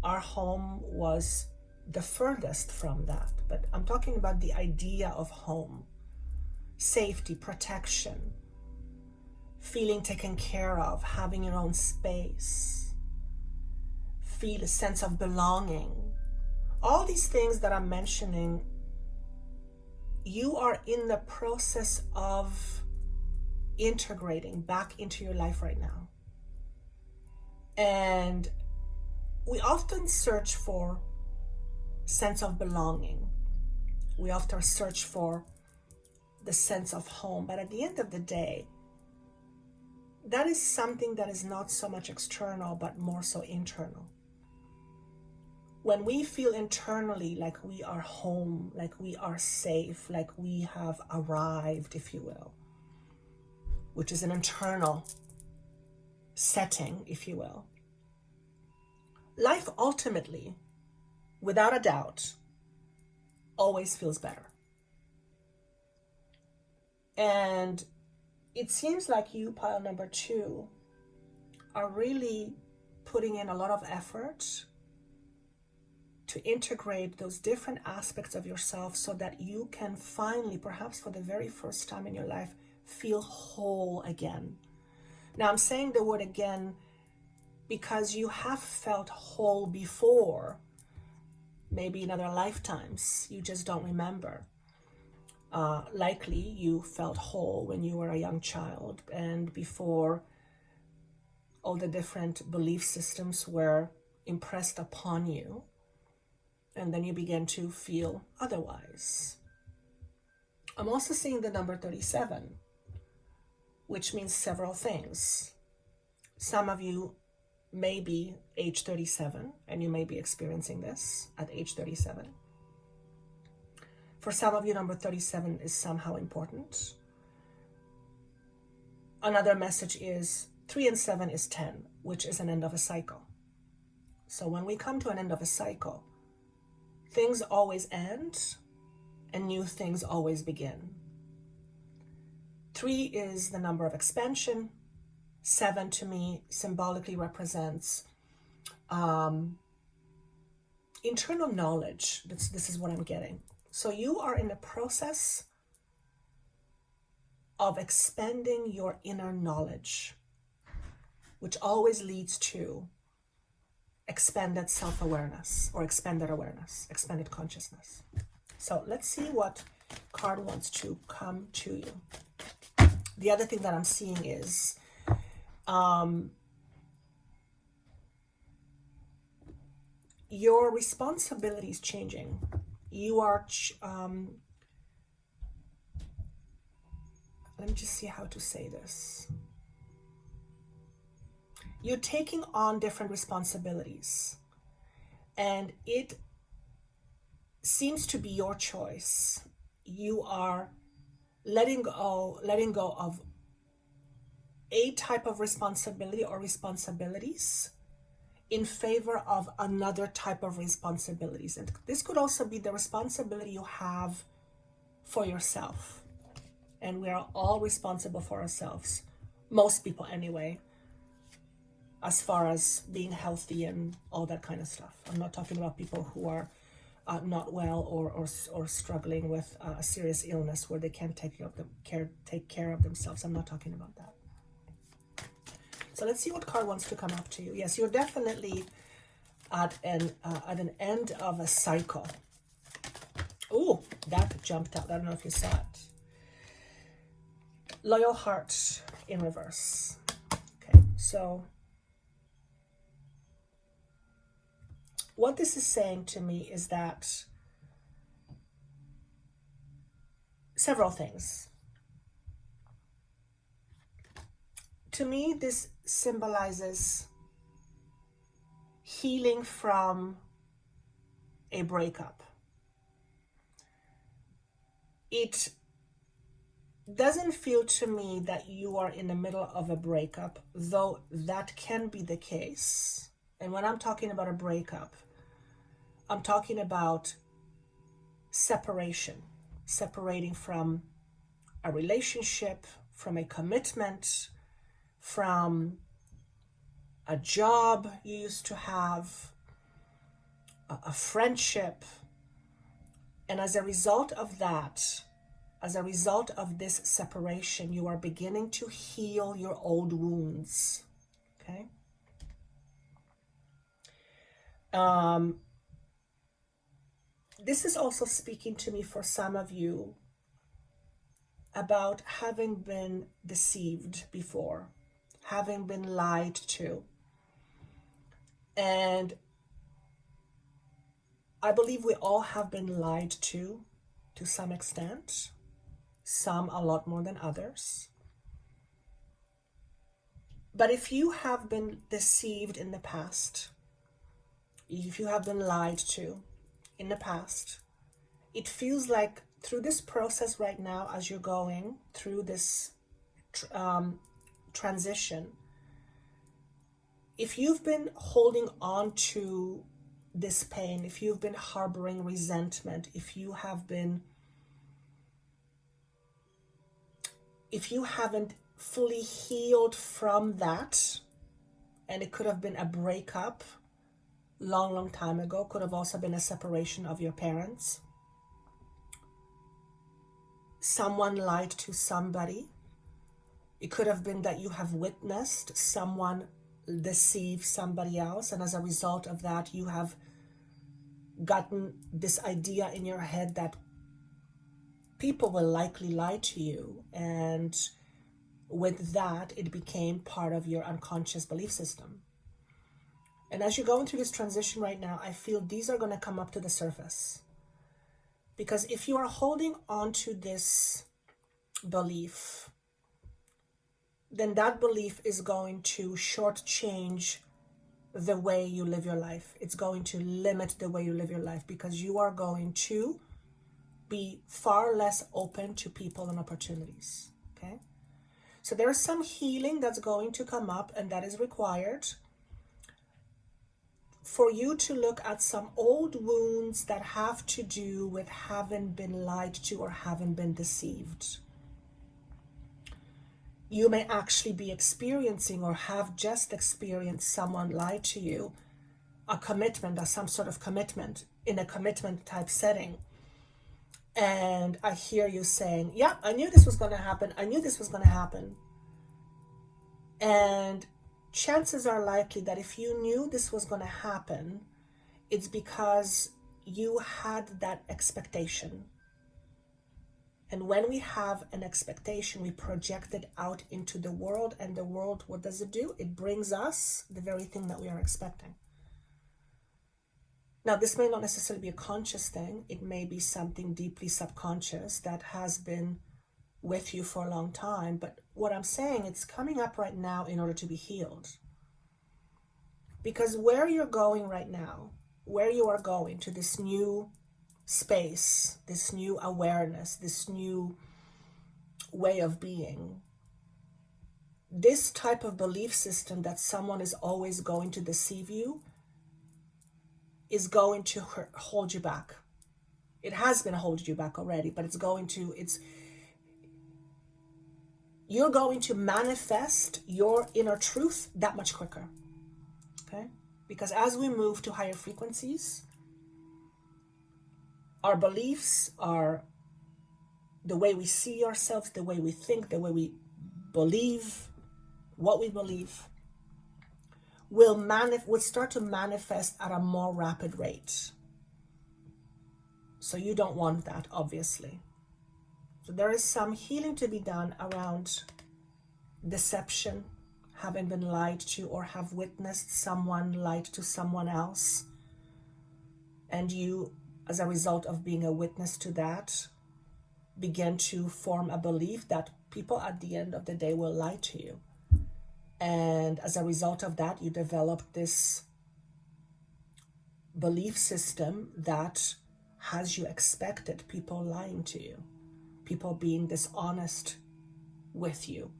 our home was the furthest from that, but I'm talking about the idea of home. Safety, protection, feeling taken care of, having your own space, feel a sense of belonging. All these things that I'm mentioning, you are in the process of integrating back into your life right now. And we often search for sense of belonging. We often search for the sense of home. But at the end of the day, that is something that is not so much external, but more so internal. When we feel internally like we are home, like we are safe, like we have arrived, if you will, which is an internal setting, if you will, life ultimately, without a doubt, always feels better. And it seems like you, pile number 2, are really putting in a lot of effort to integrate those different aspects of yourself so that you can finally, perhaps for the very first time in your life, feel whole again. Now, I'm saying the word again because you have felt whole before, maybe in other lifetimes, you just don't remember. Likely you felt whole when you were a young child and before all the different belief systems were impressed upon you, and then you began to feel otherwise. I'm also seeing the number 37, which means several things. Some of you may be age 37 and you may be experiencing this at age 37. For some of you, number 37 is somehow important. Another message is 3 and 7 is 10, which is an end of a cycle. So when we come to an end of a cycle, things always end and new things always begin. 3 is the number of expansion. 7 to me symbolically represents internal knowledge. This is what I'm getting. So you are in the process of expanding your inner knowledge, which always leads to expanded self-awareness or expanded awareness, expanded consciousness. So let's see what card wants to come to you. The other thing that I'm seeing is your responsibility is changing. You are, let me just see how to say this. You're taking on different responsibilities, and it seems to be your choice. You are letting go of a type of responsibility or responsibilities in favor of another type of responsibilities. And this could also be the responsibility you have for yourself. And we are all responsible for ourselves, most people anyway, as far as being healthy and all that kind of stuff. I'm not talking about people who are not well or struggling with a serious illness where they can't take care of themselves. I'm not talking about that. So let's see what card wants to come up to you. Yes, you're definitely at an end of a cycle. Oh, that jumped out. I don't know if you saw it. Loyal heart in reverse. Okay, so what this is saying to me is that several things. To me, this symbolizes healing from a breakup. It doesn't feel to me that you are in the middle of a breakup, though that can be the case. And when I'm talking about a breakup, I'm talking about separation, separating from a relationship, from a commitment, from a job you used to have, a friendship. And as a result of that, as a result of this separation, you are beginning to heal your old wounds. Okay? This is also speaking to me for some of you about having been deceived before, having been lied to. And I believe we all have been lied to some extent, some a lot more than others. But if you have been deceived in the past, if you have been lied to in the past, it feels like through this process right now, as you're going through this transition, if you've been holding on to this pain, if you've been harboring resentment, if you haven't fully healed from that, and it could have been a breakup long time ago, could have also been a separation of your parents, someone lied to somebody, it could have been that you have witnessed someone deceive somebody else, and as a result of that you have gotten this idea in your head that people will likely lie to you, and with that it became part of your unconscious belief system. And as you're going through this transition right now, I feel these are going to come up to the surface, because if you are holding on to this belief, then that belief is going to shortchange the way you live your life. It's going to limit the way you live your life, because you are going to be far less open to people and opportunities. Okay? So there is some healing that's going to come up, and that is required for you to look at some old wounds that have to do with having been lied to or having been deceived. You may actually be experiencing or have just experienced someone lie to you, a commitment, or some sort of commitment in a commitment type setting. And I hear you saying, yeah, I knew this was going to happen. I knew this was going to happen. And chances are likely that if you knew this was going to happen, it's because you had that expectation. And when we have an expectation, we project it out into the world, and the world, what does it do? It brings us the very thing that we are expecting. Now, this may not necessarily be a conscious thing. It may be something deeply subconscious that has been with you for a long time. But what I'm saying, it's coming up right now in order to be healed. Because where you're going right now, where you are going to this new space, this new awareness, this new way of being, this type of belief system that someone is always going to deceive you is going to hold you back. It has been holding you back already, but you're going to manifest your inner truth that much quicker. Okay? Because as we move to higher frequencies, our beliefs are the way we see ourselves, the way we think, the way we believe, what we believe, will start to manifest at a more rapid rate. So you don't want that, obviously. So there is some healing to be done around deception, having been lied to, or have witnessed someone lied to someone else. And you, as a result of being a witness to that, begin to form a belief that people at the end of the day will lie to you. And as a result of that, you develop this belief system that has you expected people lying to you. people being dishonest with you.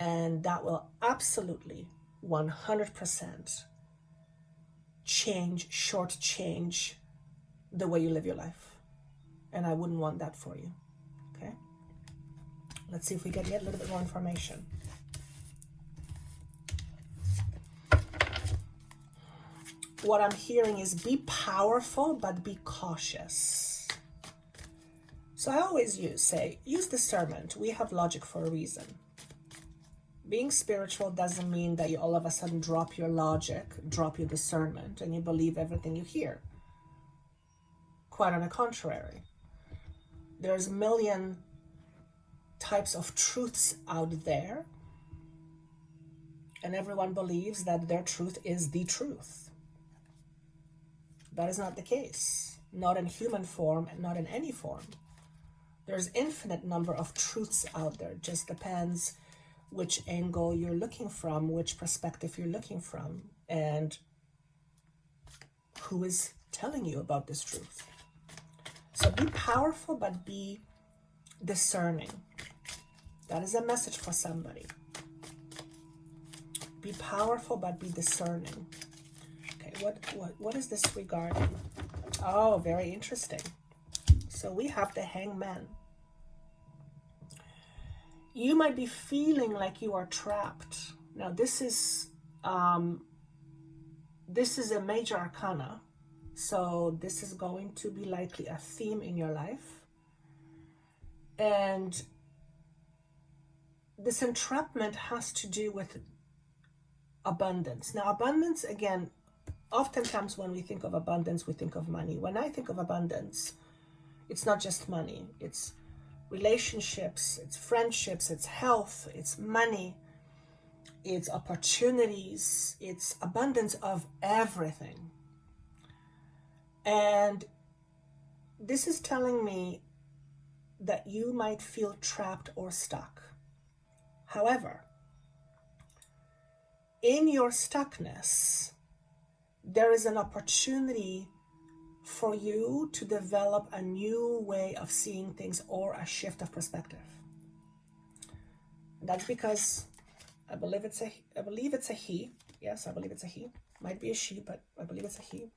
And that will absolutely 100% shortchange the way you live your life. And I wouldn't want that for you. Okay? Let's see if we get yet a little bit more information. What I'm hearing is be powerful, but be cautious. So I always use discernment. We have logic for a reason. Being spiritual doesn't mean that you all of a sudden drop your logic, drop your discernment, and you believe everything you hear. Quite on the contrary. There's a million types of truths out there, and everyone believes that their truth is the truth. That is not the case. Not in human form, and not in any form. There's infinite number of truths out there. It just depends which angle you're looking from, which perspective you're looking from, and who is telling you about this truth. So be powerful, but be discerning. That is a message for somebody. Be powerful, but be discerning. Okay, what is this regarding? Oh, very interesting. So we have the Hangman. You might be feeling like you are trapped. Now this is a major arcana. So this is going to be likely a theme in your life. And this entrapment has to do with abundance. Now abundance, again, oftentimes when we think of abundance, we think of money. When I think of abundance, it's not just money. It's relationships, it's friendships, it's health, it's money, it's opportunities, it's abundance of everything. And this is telling me that you might feel trapped or stuck. However, in your stuckness, there is an opportunity for you to develop a new way of seeing things or a shift of perspective. And that's because I believe it's a he. Yes, I believe it's a he. Might be a she, but I believe it's a he.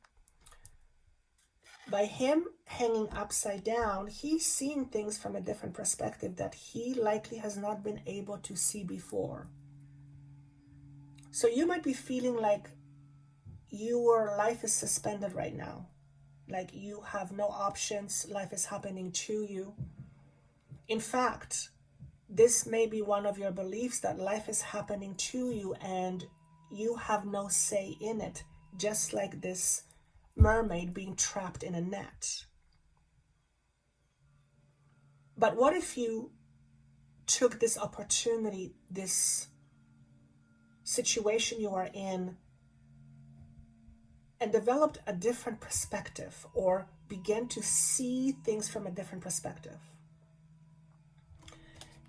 By him hanging upside down, he's seeing things from a different perspective that he likely has not been able to see before. So you might be feeling like your life is suspended right now. Like you have no options, life is happening to you. In fact, this may be one of your beliefs that life is happening to you and you have no say in it, just like this mermaid being trapped in a net. But what if you took this opportunity, this situation you are in, and developed a different perspective or began to see things from a different perspective?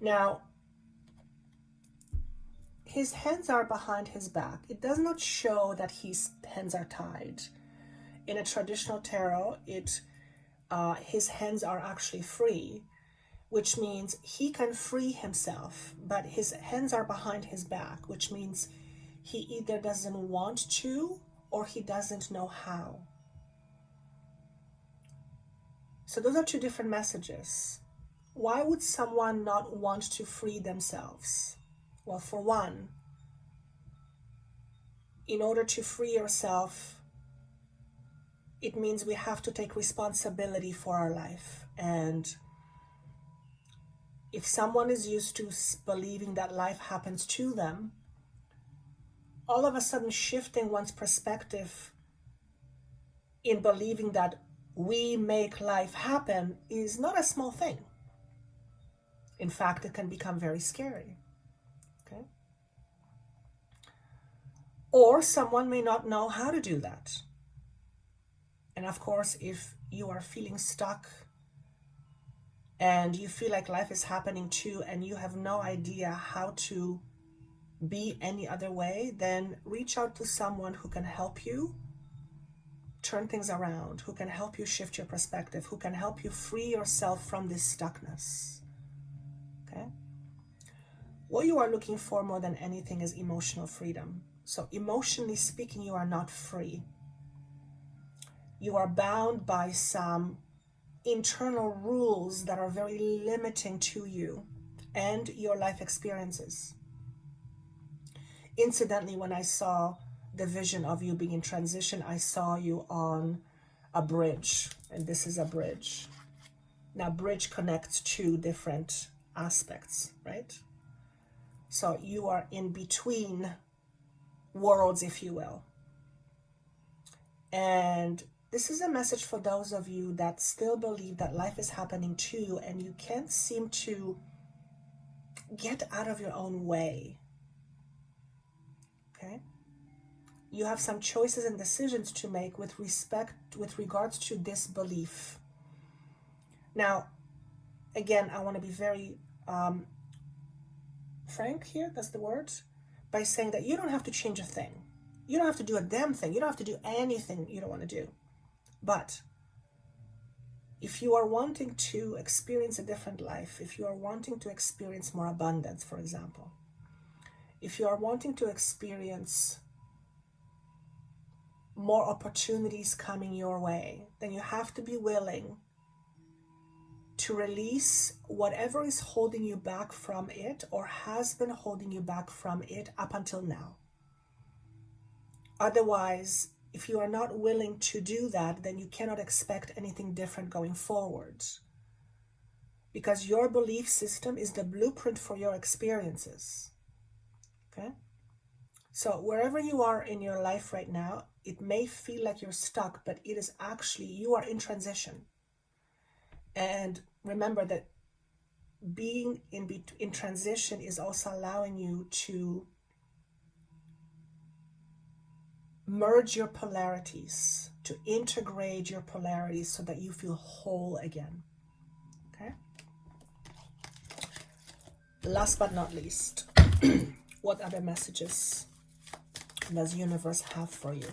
Now, his hands are behind his back. It does not show that his hands are tied. In a traditional tarot, his hands are actually free, which means he can free himself, but his hands are behind his back, which means he either doesn't want to or he doesn't know how. So those are two different messages. Why would someone not want to free themselves? Well, for one, in order to free yourself, it means we have to take responsibility for our life. And if someone is used to believing that life happens to them, all of a sudden shifting one's perspective in believing that we make life happen is not a small thing. In fact, it can become very scary. Okay? Or someone may not know how to do that. And of course, if you are feeling stuck and you feel like life is happening to and you have no idea how to be any other way, then reach out to someone who can help you turn things around, who can help you shift your perspective, who can help you free yourself from this stuckness. Okay? What you are looking for more than anything is emotional freedom. So emotionally speaking, you are not free. You are bound by some internal rules that are very limiting to you and your life experiences. Incidentally, when I saw the vision of you being in transition, I saw you on a bridge, and this is a bridge. Now, bridge connects two different aspects, right? So you are in between worlds, if you will. And this is a message for those of you that still believe that life is happening to you and you can't seem to get out of your own way. Okay? You have some choices and decisions to make with regards to this belief. Now, again, I want to be very frank here, that's the word, by saying that you don't have to change a thing. You don't have to do a damn thing. You don't have to do anything you don't want to do. But if you are wanting to experience a different life, if you are wanting to experience more abundance, for example, if you are wanting to experience more opportunities coming your way, then you have to be willing to release whatever is holding you back from it or has been holding you back from it up until now. Otherwise, if you are not willing to do that, then you cannot expect anything different going forward. Because your belief system is the blueprint for your experiences. Okay? So wherever you are in your life right now, it may feel like you're stuck, but it is actually, you are in transition. And remember that being in transition is also allowing you to merge your polarities, to integrate your polarities so that you feel whole again. Okay? Last but not least, what other messages does the universe have for you?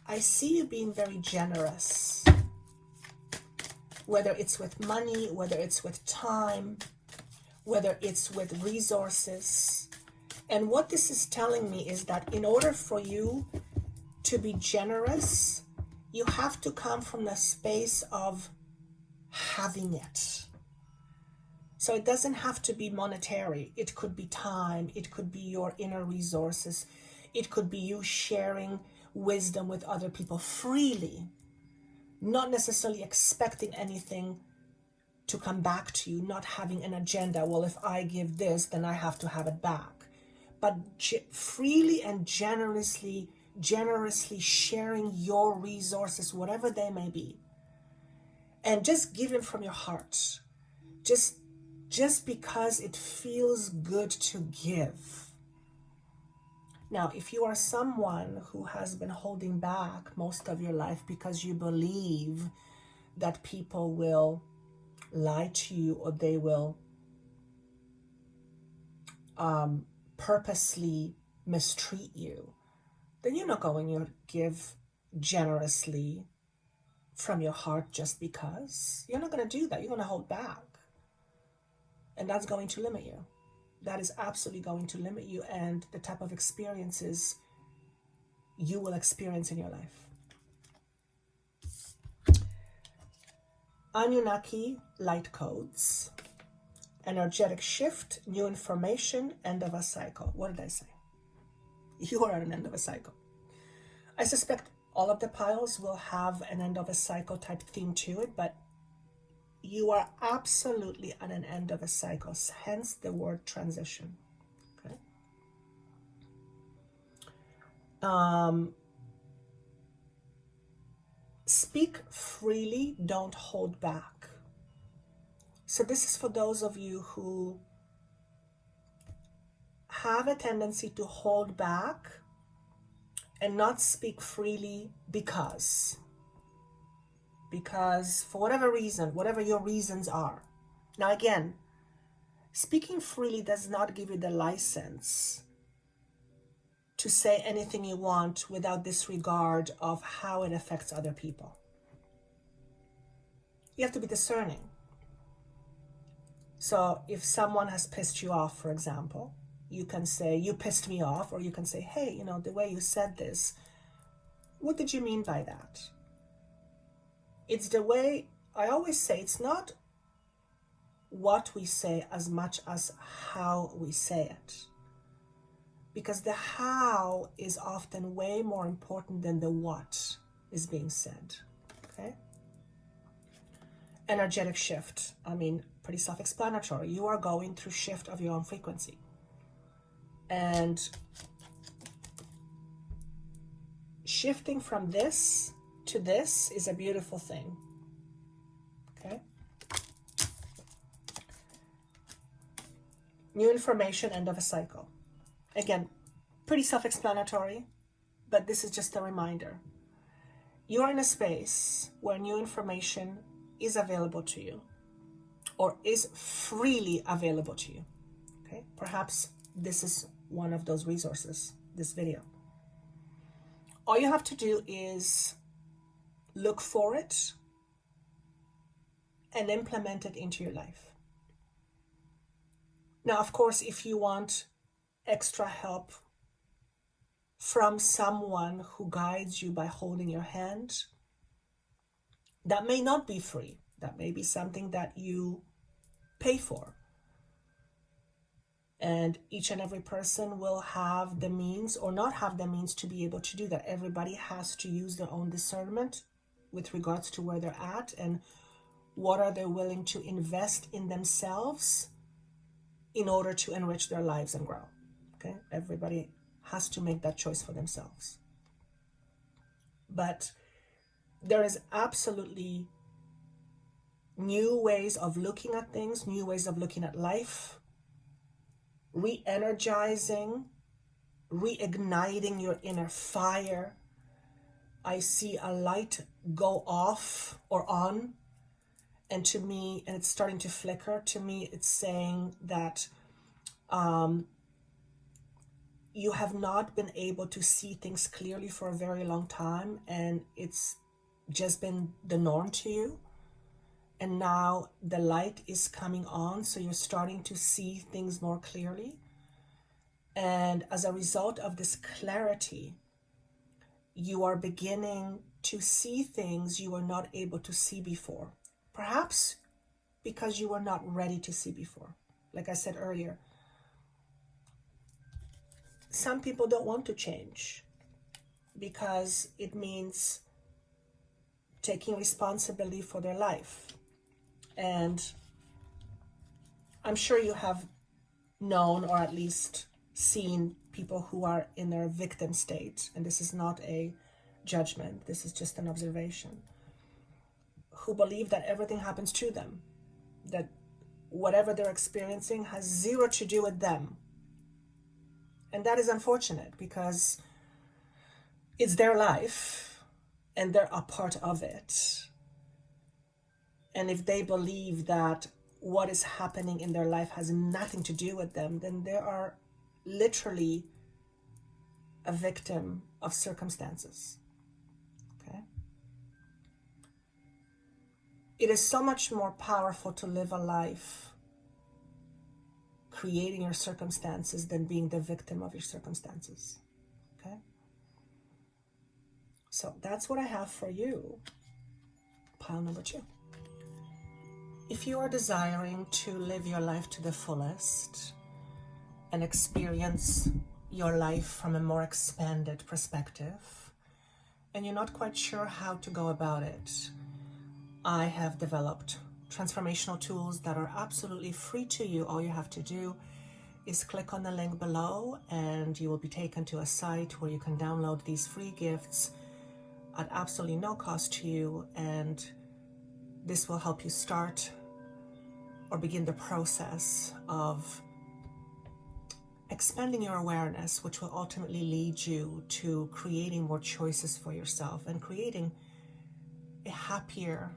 I see you being very generous, whether it's with money, whether it's with time, whether it's with resources. And what this is telling me is that in order for you to be generous, you have to come from the space of having it. So it doesn't have to be monetary. It could be time. It could be your inner resources. It could be you sharing wisdom with other people freely, not necessarily expecting anything to come back to you, not having an agenda. Well, if I give this, then I have to have it back. But freely and generously sharing your resources, whatever they may be, and just giving from your heart, just because it feels good to give. Now, if you are someone who has been holding back most of your life because you believe that people will lie to you or they will purposely mistreat you, then you're not going to give generously from your heart just because. You're not going to do that. You're going to hold back. And that's going to limit you. That is absolutely going to limit you and the type of experiences you will experience in your life. Anunnaki light codes. Energetic shift, new information, end of a cycle. What did I say? You are at an end of a cycle. I suspect all of the piles will have an end of a cycle type theme to it, but you are absolutely at an end of a cycle, hence the word transition. Okay. Speak freely, don't hold back. So this is for those of you who have a tendency to hold back and not speak freely because for whatever reason, whatever your reasons are. Now again, speaking freely does not give you the license to say anything you want without disregard of how it affects other people. You have to be discerning. So if someone has pissed you off, for example, you can say, you pissed me off, or you can say, hey, you know, the way you said this, what did you mean by that? It's the way, I always say, it's not what we say as much as how we say it. Because the how is often way more important than the what is being said, okay? Energetic shift, I mean, pretty self-explanatory. You are going through shift of your own frequency. And shifting from this to this is a beautiful thing, okay? New information, end of a cycle. Again, pretty self-explanatory, but this is just a reminder. You are in a space where new information is available to you, or is freely available to you, okay? Perhaps this is one of those resources, this video. All you have to do is look for it and implement it into your life. Now, of course, if you want extra help from someone who guides you by holding your hand, that may not be free. That may be something that you pay for. And each and every person will have the means or not have the means to be able to do that. Everybody has to use their own discernment with regards to where they're at and what are they willing to invest in themselves in order to enrich their lives and grow. Okay, everybody has to make that choice for themselves. But there is absolutely new ways of looking at things, new ways of looking at life, re-energizing, reigniting your inner fire. I see a light go off or on, and to me, and it's starting to flicker. To me, it's saying that you have not been able to see things clearly for a very long time, and it's just been the norm to you. And now the light is coming on, so you're starting to see things more clearly. And as a result of this clarity, you are beginning to see things you were not able to see before. Perhaps because you were not ready to see before. Like I said earlier, some people don't want to change because it means taking responsibility for their life. And I'm sure you have known or at least seen people who are in their victim state, and this is not a judgment, this is just an observation, who believe that everything happens to them, that whatever they're experiencing has zero to do with them. And that is unfortunate because it's their life and they're a part of it. And if they believe that what is happening in their life has nothing to do with them, then they are literally a victim of circumstances. Okay? It is so much more powerful to live a life creating your circumstances than being the victim of your circumstances. Okay? So that's what I have for you. Pile number 2. If you are desiring to live your life to the fullest and experience your life from a more expanded perspective, and you're not quite sure how to go about it, I have developed transformational tools that are absolutely free to you. All you have to do is click on the link below and you will be taken to a site where you can download these free gifts at absolutely no cost to you, and this will help you start or begin the process of expanding your awareness, which will ultimately lead you to creating more choices for yourself and creating a happier,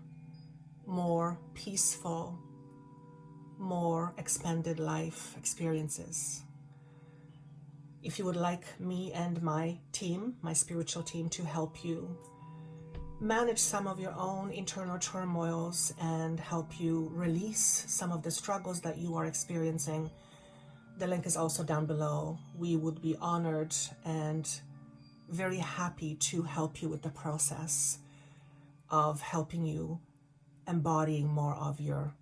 more peaceful, more expanded life experiences. if you would like me and my team, my spiritual team, to help you manage some of your own internal turmoils and help you release some of the struggles that you are experiencing, the link is also down below. We would be honored and very happy to help you with the process of helping you embodying more of your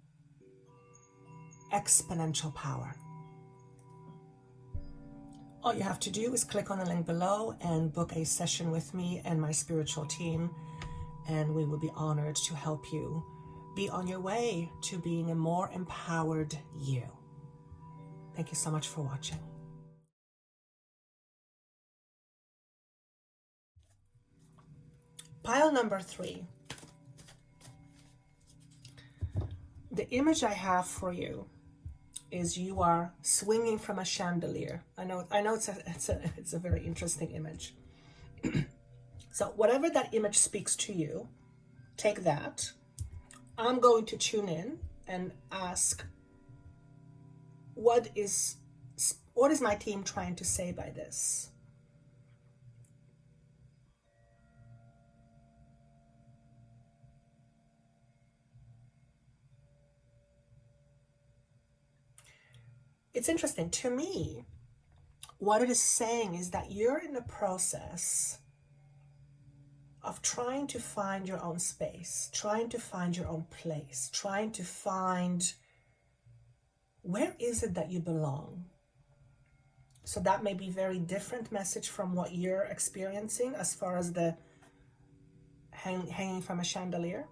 exponential power. All you have to do is click on the link below and book a session with me and my spiritual team, and we will be honored to help you be on your way to being a more empowered you. Thank you so much for watching. Pile number 3. The image I have for you is you are swinging from a chandelier. I know it's a very interesting image. So whatever that image speaks to you, take that. I'm going to tune in and ask, what is my team trying to say by this? It's interesting. To me, what it is saying is that you're in the process of trying to find your own space, trying to find your own place, trying to find where is it that you belong. So that may be very different message from what you're experiencing as far as the hanging from a chandelier.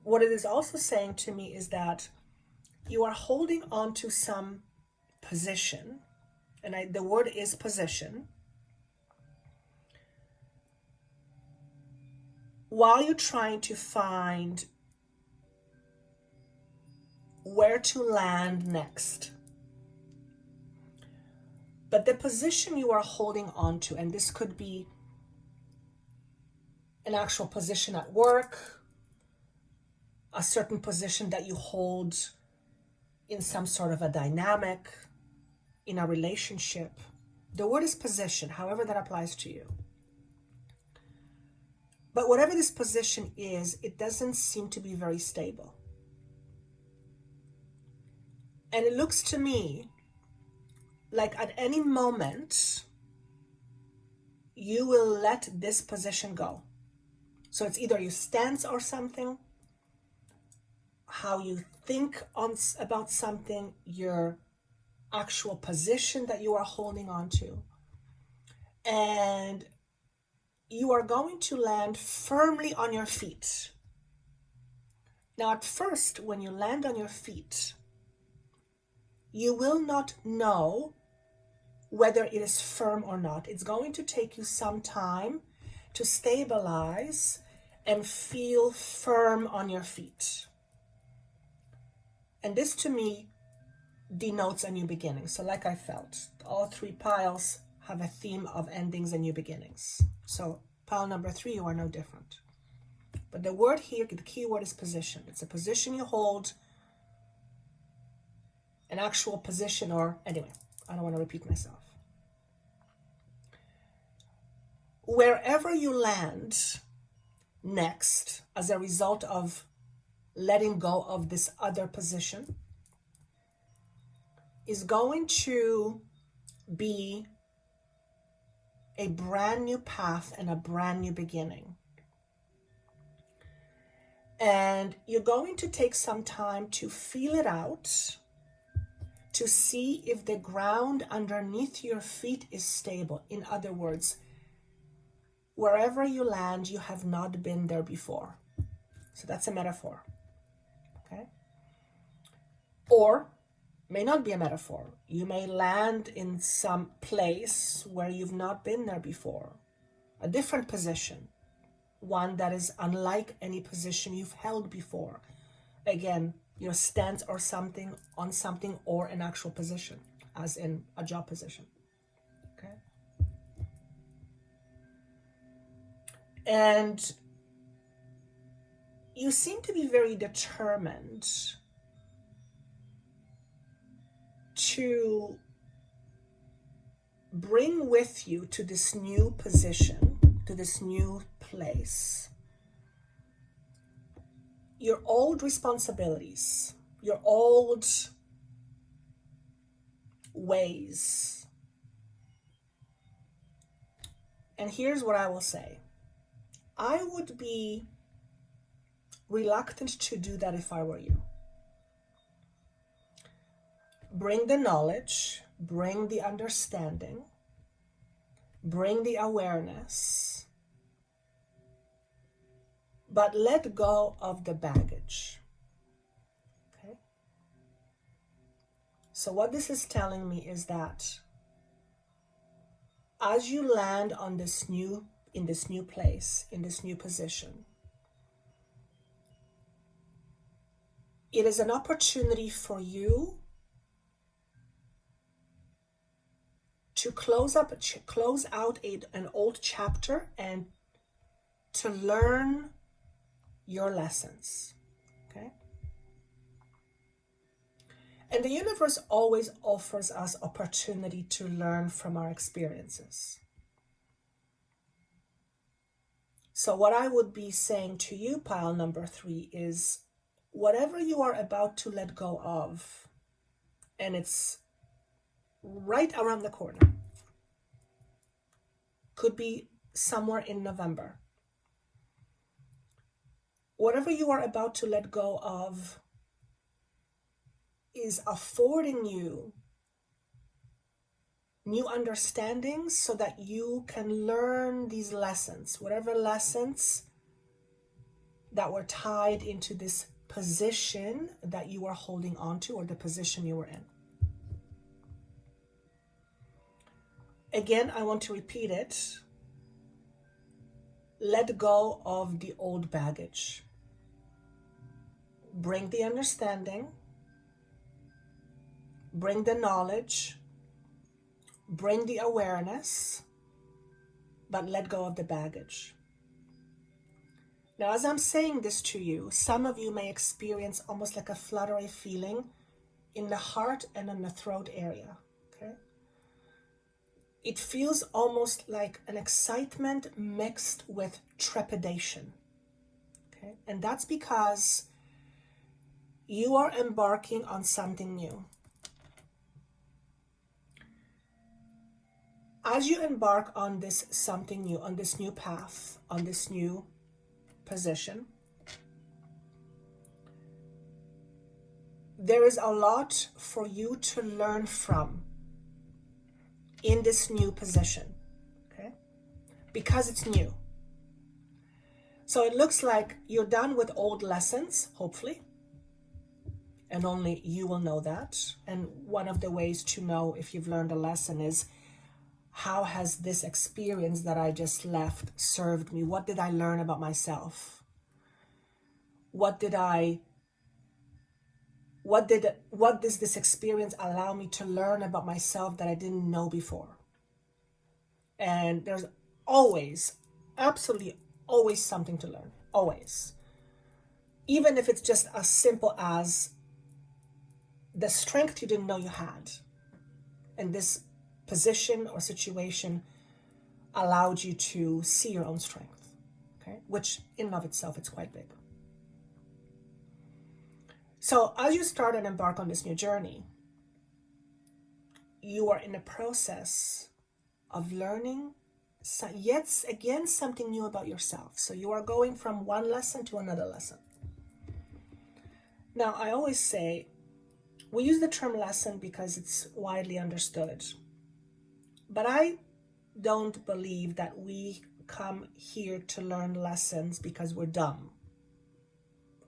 What it is also saying to me is that you are holding on to some position, and the word is position, while you're trying to find where to land next. But the position you are holding on to, and this could be an actual position at work, a certain position that you hold in some sort of a dynamic, in a relationship. The word is position, however that applies to you. But whatever this position is, it doesn't seem to be very stable. And it looks to me like at any moment, you will let this position go. So it's either your stance or something, how you think about something, your actual position that you are holding on to. And you are going to land firmly on your feet. Now, at first, when you land on your feet, you will not know whether it is firm or not. It's going to take you some time to stabilize and feel firm on your feet. And this to me denotes a new beginning. So like I felt, all 3 piles have a theme of endings and new beginnings. So pile number 3, you are no different. But the word here, the key word is position. It's a position you hold, an actual position, or anyway, I don't want to repeat myself. Wherever you land next as a result of letting go of this other position is going to be a brand new path and a brand new beginning. And you're going to take some time to feel it out, to see if the ground underneath your feet is stable. In other words, wherever you land, you have not been there before. So that's a metaphor. Okay? Or may not be a metaphor. You may land in some place where you've not been there before. A different position. One that is unlike any position you've held before. Again, your stance or something on something, or an actual position, as in a job position. Okay? And you seem to be very determined to bring with you to this new position, to this new place, your old responsibilities, your old ways. And here's what I will say. I would be reluctant to do that if I were you. Bring the knowledge, bring the understanding, bring the awareness, but let go of the baggage. Okay? So what this is telling me is that as you land on in this new place, in this new position, it is an opportunity for you to close out an old chapter and to learn your lessons, okay? And the universe always offers us opportunity to learn from our experiences. So what I would be saying to you, pile number 3, is whatever you are about to let go of, and it's right around the corner, could be somewhere in November. Whatever you are about to let go of is affording you new understandings so that you can learn these lessons, whatever lessons that were tied into this position that you are holding on to, or the position you were in. Again, I want to repeat it. Let go of the old baggage. Bring the understanding. Bring the knowledge. Bring the awareness. But let go of the baggage. Now, as I'm saying this to you, some of you may experience almost like a fluttery feeling in the heart and in the throat area. Okay? It feels almost like an excitement mixed with trepidation. Okay? And that's because you are embarking on something new. As you embark on this something new, on this new path, on this new position, there is a lot for you to learn from in this new position, okay? Because it's new. So it looks like you're done with old lessons, hopefully, and only you will know that. And one of the ways to know if you've learned a lesson is, how has this experience that I just left served me? What did I learn about myself? What does this experience allow me to learn about myself that I didn't know before? And there's always, absolutely always something to learn, always. Even if it's just as simple as the strength you didn't know you had. And this position or situation allowed you to see your own strength, okay? Which in and of itself, it's quite big. So as you start and embark on this new journey, you are in a process of learning yet again something new about yourself. So you are going from one lesson to another lesson. Now, I always say, we use the term lesson because it's widely understood. But I don't believe that we come here to learn lessons because we're dumb.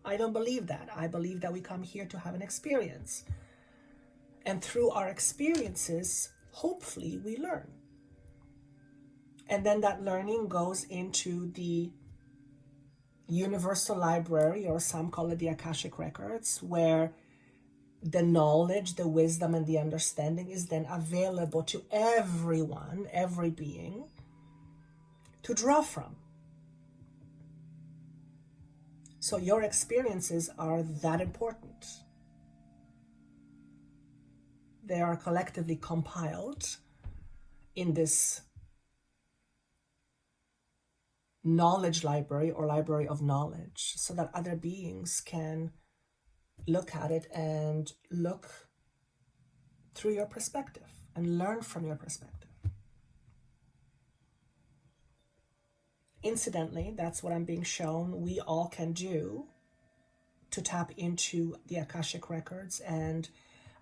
I don't believe that. I believe that we come here to have an experience. And through our experiences, hopefully we learn. And then that learning goes into the universal library, or some call it the Akashic Records, where the knowledge, the wisdom, and the understanding is then available to everyone, every being, to draw from. So your experiences are that important. they are collectively compiled in this knowledge library or library of knowledge, so that other beings can look at it and look through your perspective and learn from your perspective. Incidentally, that's what I'm being shown we all can do to tap into the Akashic records and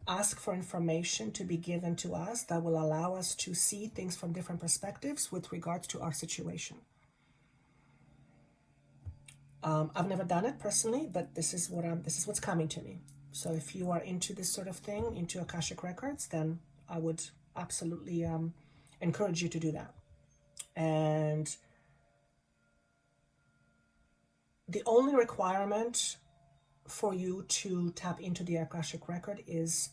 ask for information to be given to us that will allow us to see things from different perspectives with regards to our situation. I've never done it personally, but this is what's coming to me. So if you are into this sort of thing, into Akashic records, then I would absolutely encourage you to do that. And the only requirement for you to tap into the Akashic record is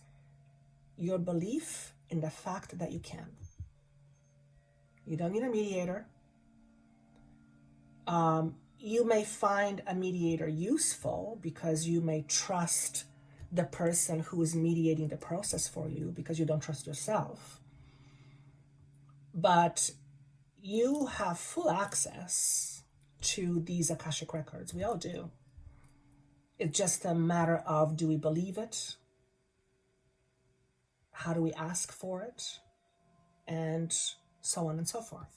your belief in the fact that you can. You don't need a mediator. You may find a mediator useful because you may trust the person who is mediating the process for you because you don't trust yourself. But you have full access to these Akashic records. We all do. It's just a matter of, do we believe it? How do we ask for it? And so on and so forth.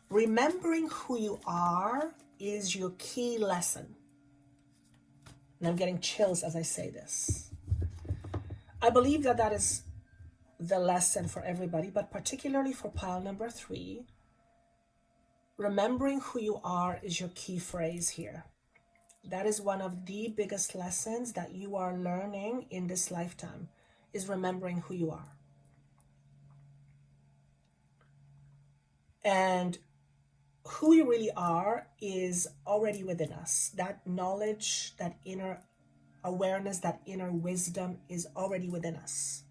Remembering who you are is your key lesson. And I'm getting chills as I say this. I believe that that is the lesson for everybody, but particularly for pile number 3. Remembering who you are is your key phrase here. That is one of the biggest lessons that you are learning in this lifetime, is remembering who you are. And who you really are is already within us. That knowledge, that inner awareness, that inner wisdom is already within us.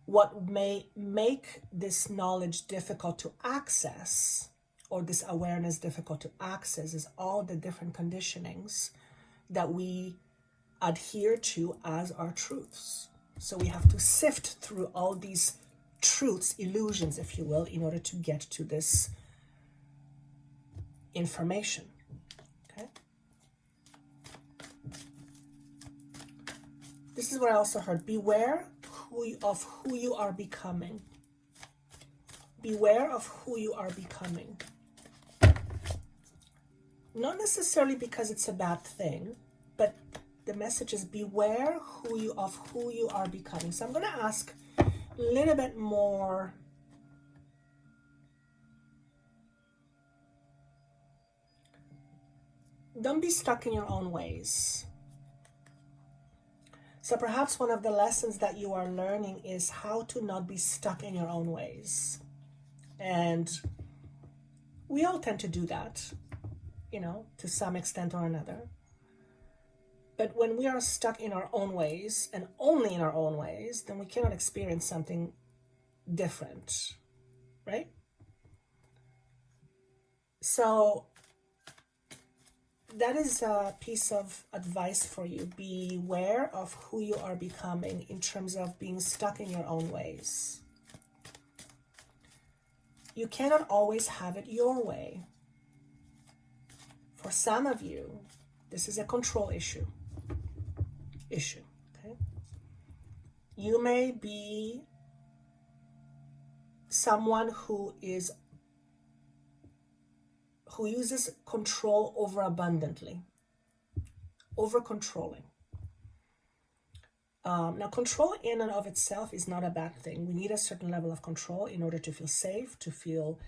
What may make this knowledge difficult to access, or this awareness difficult to access, is all the different conditionings that we adhere to as our truths. So we have to sift through all these truths, illusions, if you will, in order to get to this information. Okay? This is what I also heard. Beware of who you are becoming. Beware of who you are becoming. Not necessarily because it's a bad thing, but the message is beware of who you are becoming. So I'm going to ask a little bit more don't be stuck in your own ways. So perhaps one of the lessons that you are learning is how to not be stuck in your own ways. And we all tend to do that, to some extent or another. But when we are stuck in our own ways, and only in our own ways, then we cannot experience something different, right? So that is a piece of advice for you. Beware of who you are becoming in terms of being stuck in your own ways. You cannot always have it your way. For some of you, this is a control issue. Okay? You may be someone who uses control over controlling. Now, control in and of itself is not a bad thing. We need a certain level of control in order to feel safe, to feel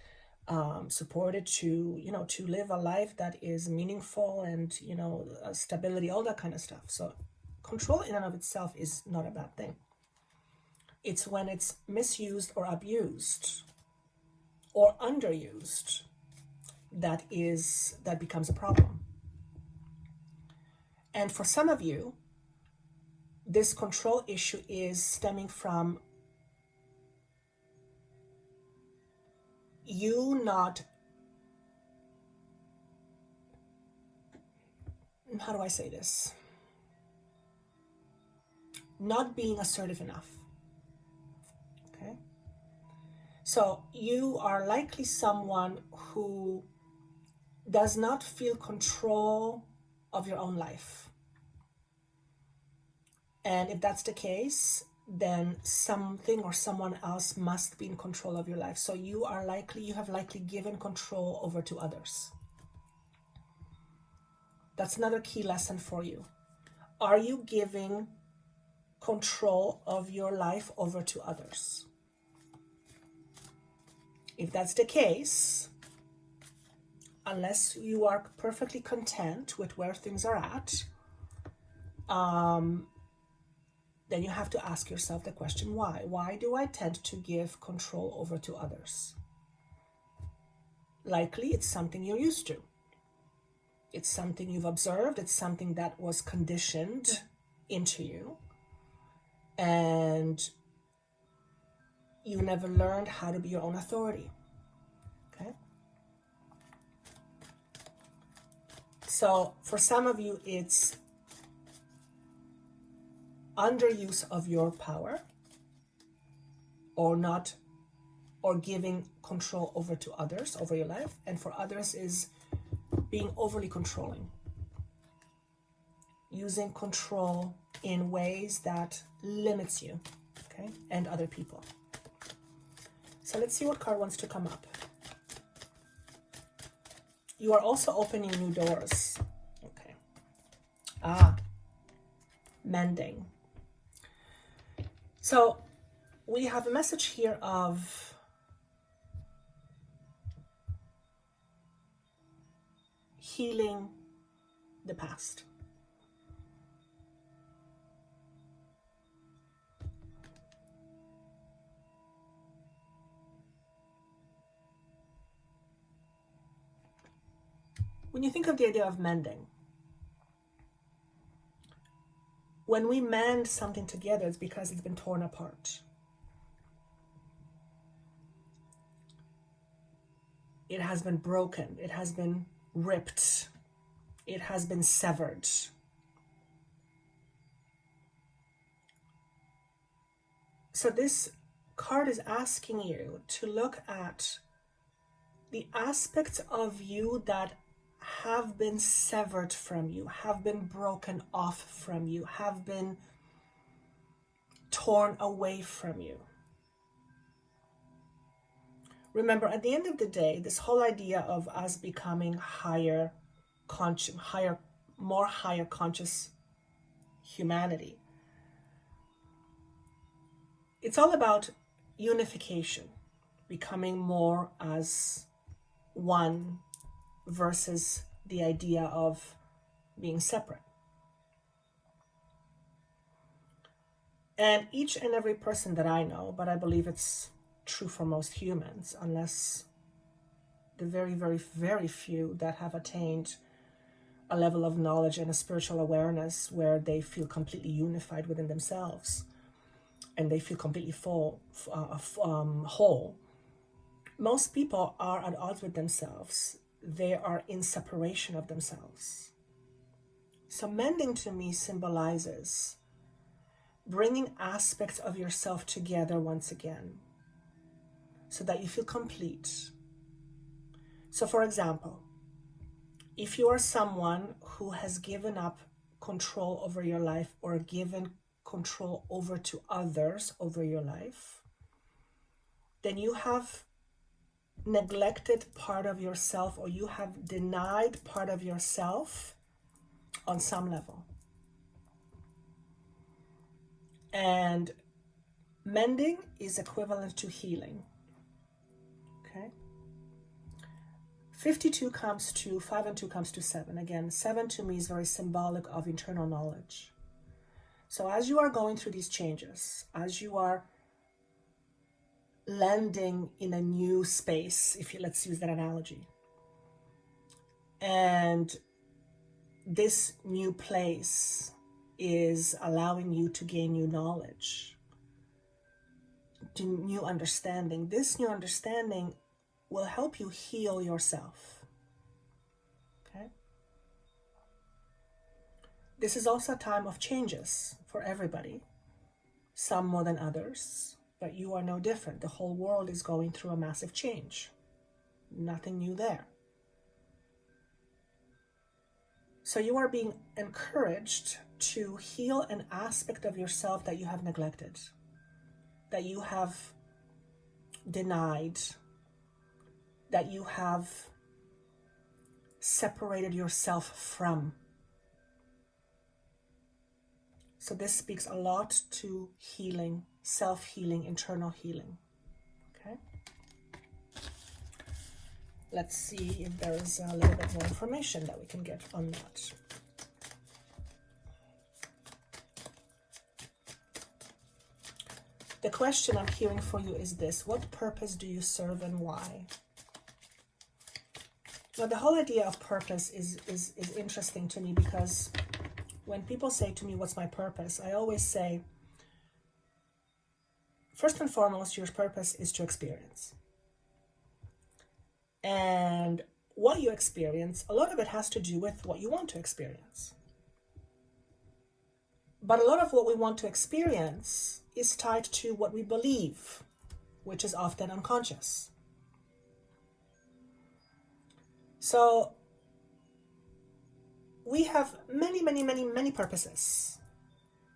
supported, to live a life that is meaningful and stability, all that kind of stuff. So control in and of itself is not a bad thing. It's when it's misused or abused or underused that becomes a problem. And for some of you, this control issue is stemming from you not how do I say this? Not being assertive enough. Okay? So you are likely someone who does not feel control of your own life. And if that's the case, then something or someone else must be in control of your life. So you have likely given control over to others. That's another key lesson for you. Are you giving control of your life over to others? If that's the case, unless you are perfectly content with where things are at, then you have to ask yourself the question, why? Why do I tend to give control over to others? Likely it's something you're used to. It's something you've observed. It's something that was conditioned into you. And you never learned how to be your own authority. Okay? So for some of you, it's underuse of your power, or giving control over to others, over your life. And for others is being overly controlling, using control in ways that limits you, okay, and other people. So let's see what card wants to come up. You are also opening new doors. Okay. Mending. So we have a message here of healing the past. When you think of the idea of mending, when we mend something together, it's because it's been torn apart. It has been broken. It has been ripped. It has been severed. So this card is asking you to look at the aspects of you that have been severed from you, have been broken off from you, have been torn away from you. Remember, at the end of the day, this whole idea of us becoming higher conscious humanity, it's all about unification, becoming more as one versus the idea of being separate. And each and every person that I know, but I believe it's true for most humans, unless the very, very, very few that have attained a level of knowledge and a spiritual awareness where they feel completely unified within themselves and they feel completely whole. Most people are at odds with themselves. They are in separation of themselves. So mending to me symbolizes bringing aspects of yourself together once again so that you feel complete. So for example, if you are someone who has given up control over your life or given control over to others over your life, then you have neglected part of yourself, or you have denied part of yourself on some level. And mending is equivalent to healing. Okay? 52 comes to 5 and 2 comes to 7. Again, 7 to me is very symbolic of internal knowledge. So as you are going through these changes, as you are landing in a new space, let's use that analogy, and this new place is allowing you to gain new knowledge, to new understanding. This new understanding will help you heal yourself. Okay? this is also a time of changes for everybody, some more than others, but you are no different. The whole world is going through a massive change. Nothing new there. So you are being encouraged to heal an aspect of yourself that you have neglected, that you have denied, that you have separated yourself from. So this speaks a lot to healing, self-healing, internal healing. Okay. Let's see if there is a little bit more information that we can get on that. The question I'm hearing for you is this: what purpose do you serve and why? Now, the whole idea of purpose is interesting to me, because when people say to me, what's my purpose? I always say, first and foremost, your purpose is to experience. And what you experience, a lot of it has to do with what you want to experience. But a lot of what we want to experience is tied to what we believe, which is often unconscious. So we have many purposes.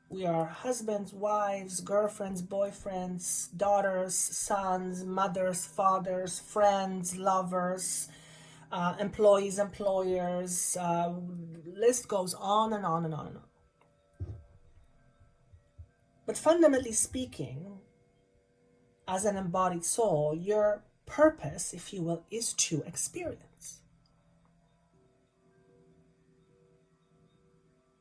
We are husbands, wives, girlfriends, boyfriends, daughters, sons, mothers, fathers, friends, lovers, employees, employers, list goes on and on and on and on. But fundamentally speaking, as an embodied soul, your purpose, if you will, is to experience.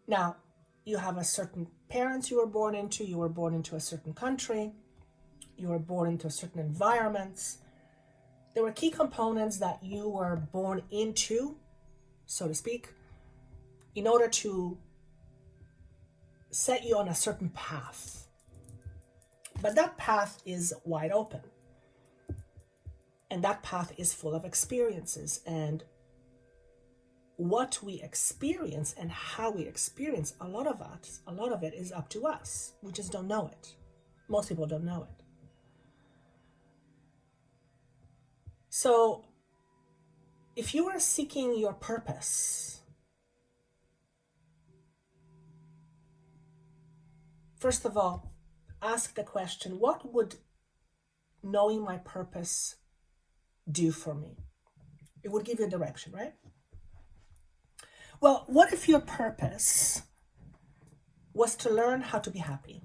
Now, you have a certain parents you were born into, you were born into a certain country, you were born into a certain environments. There were key components that you were born into, so to speak, in order to set you on a certain path. But that path is wide open. And that path is full of experiences. And what we experience and how we experience, a lot of it is up to us. We just don't know it. Most people don't know it. So if you are seeking your purpose, first of all, ask the question, what would knowing my purpose do for me? It would give you a direction, right? Well, what if your purpose was to learn how to be happy?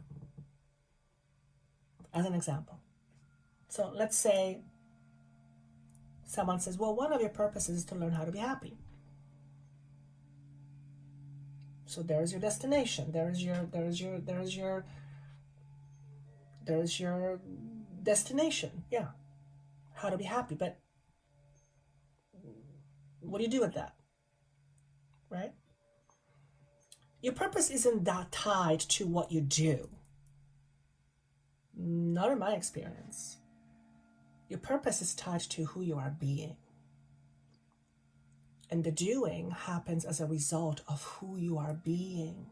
As an example. So let's say someone says, well, one of your purposes is to learn how to be happy. So there's your destination. There's your destination. Yeah. How to be happy. But what do you do with that? Right? Your purpose isn't that tied to what you do. Not in my experience. Your purpose is tied to who you are being. And the doing happens as a result of who you are being.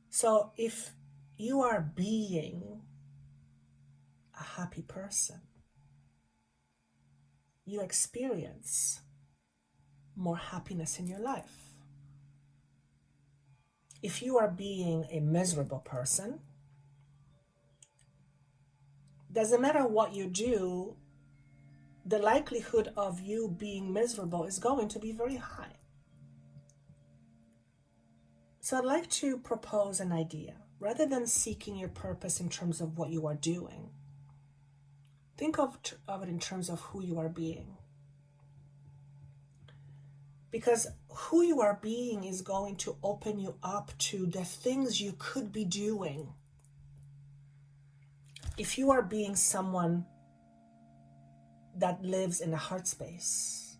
So if you are being a happy person, you experience more happiness in your life. If you are being a miserable person, doesn't matter what you do, the likelihood of you being miserable is going to be very high. So I'd like to propose an idea. Rather than seeking your purpose in terms of what you are doing, think of it in terms of who you are being. Because who you are being is going to open you up to the things you could be doing. If you are being someone that lives in the heart space,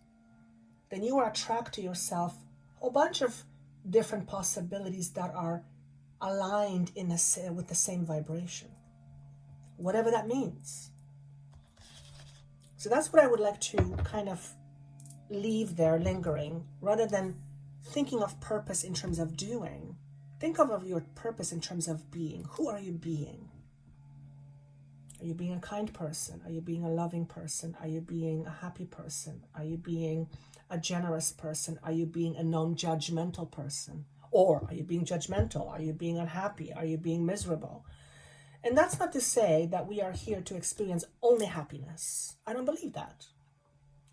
then you are attracting to yourself a whole bunch of different possibilities that are aligned with the same vibration, whatever that means. So that's what I would like to kind of leave there lingering, rather than thinking of purpose in terms of doing. Think of your purpose in terms of being. Who are you being? Are you being a kind person? Are you being a loving person? Are you being a happy person? Are you being a generous person? Are you being a non-judgmental person? Or are you being judgmental? Are you being unhappy? Are you being miserable? And that's not to say that we are here to experience only happiness. I don't believe that.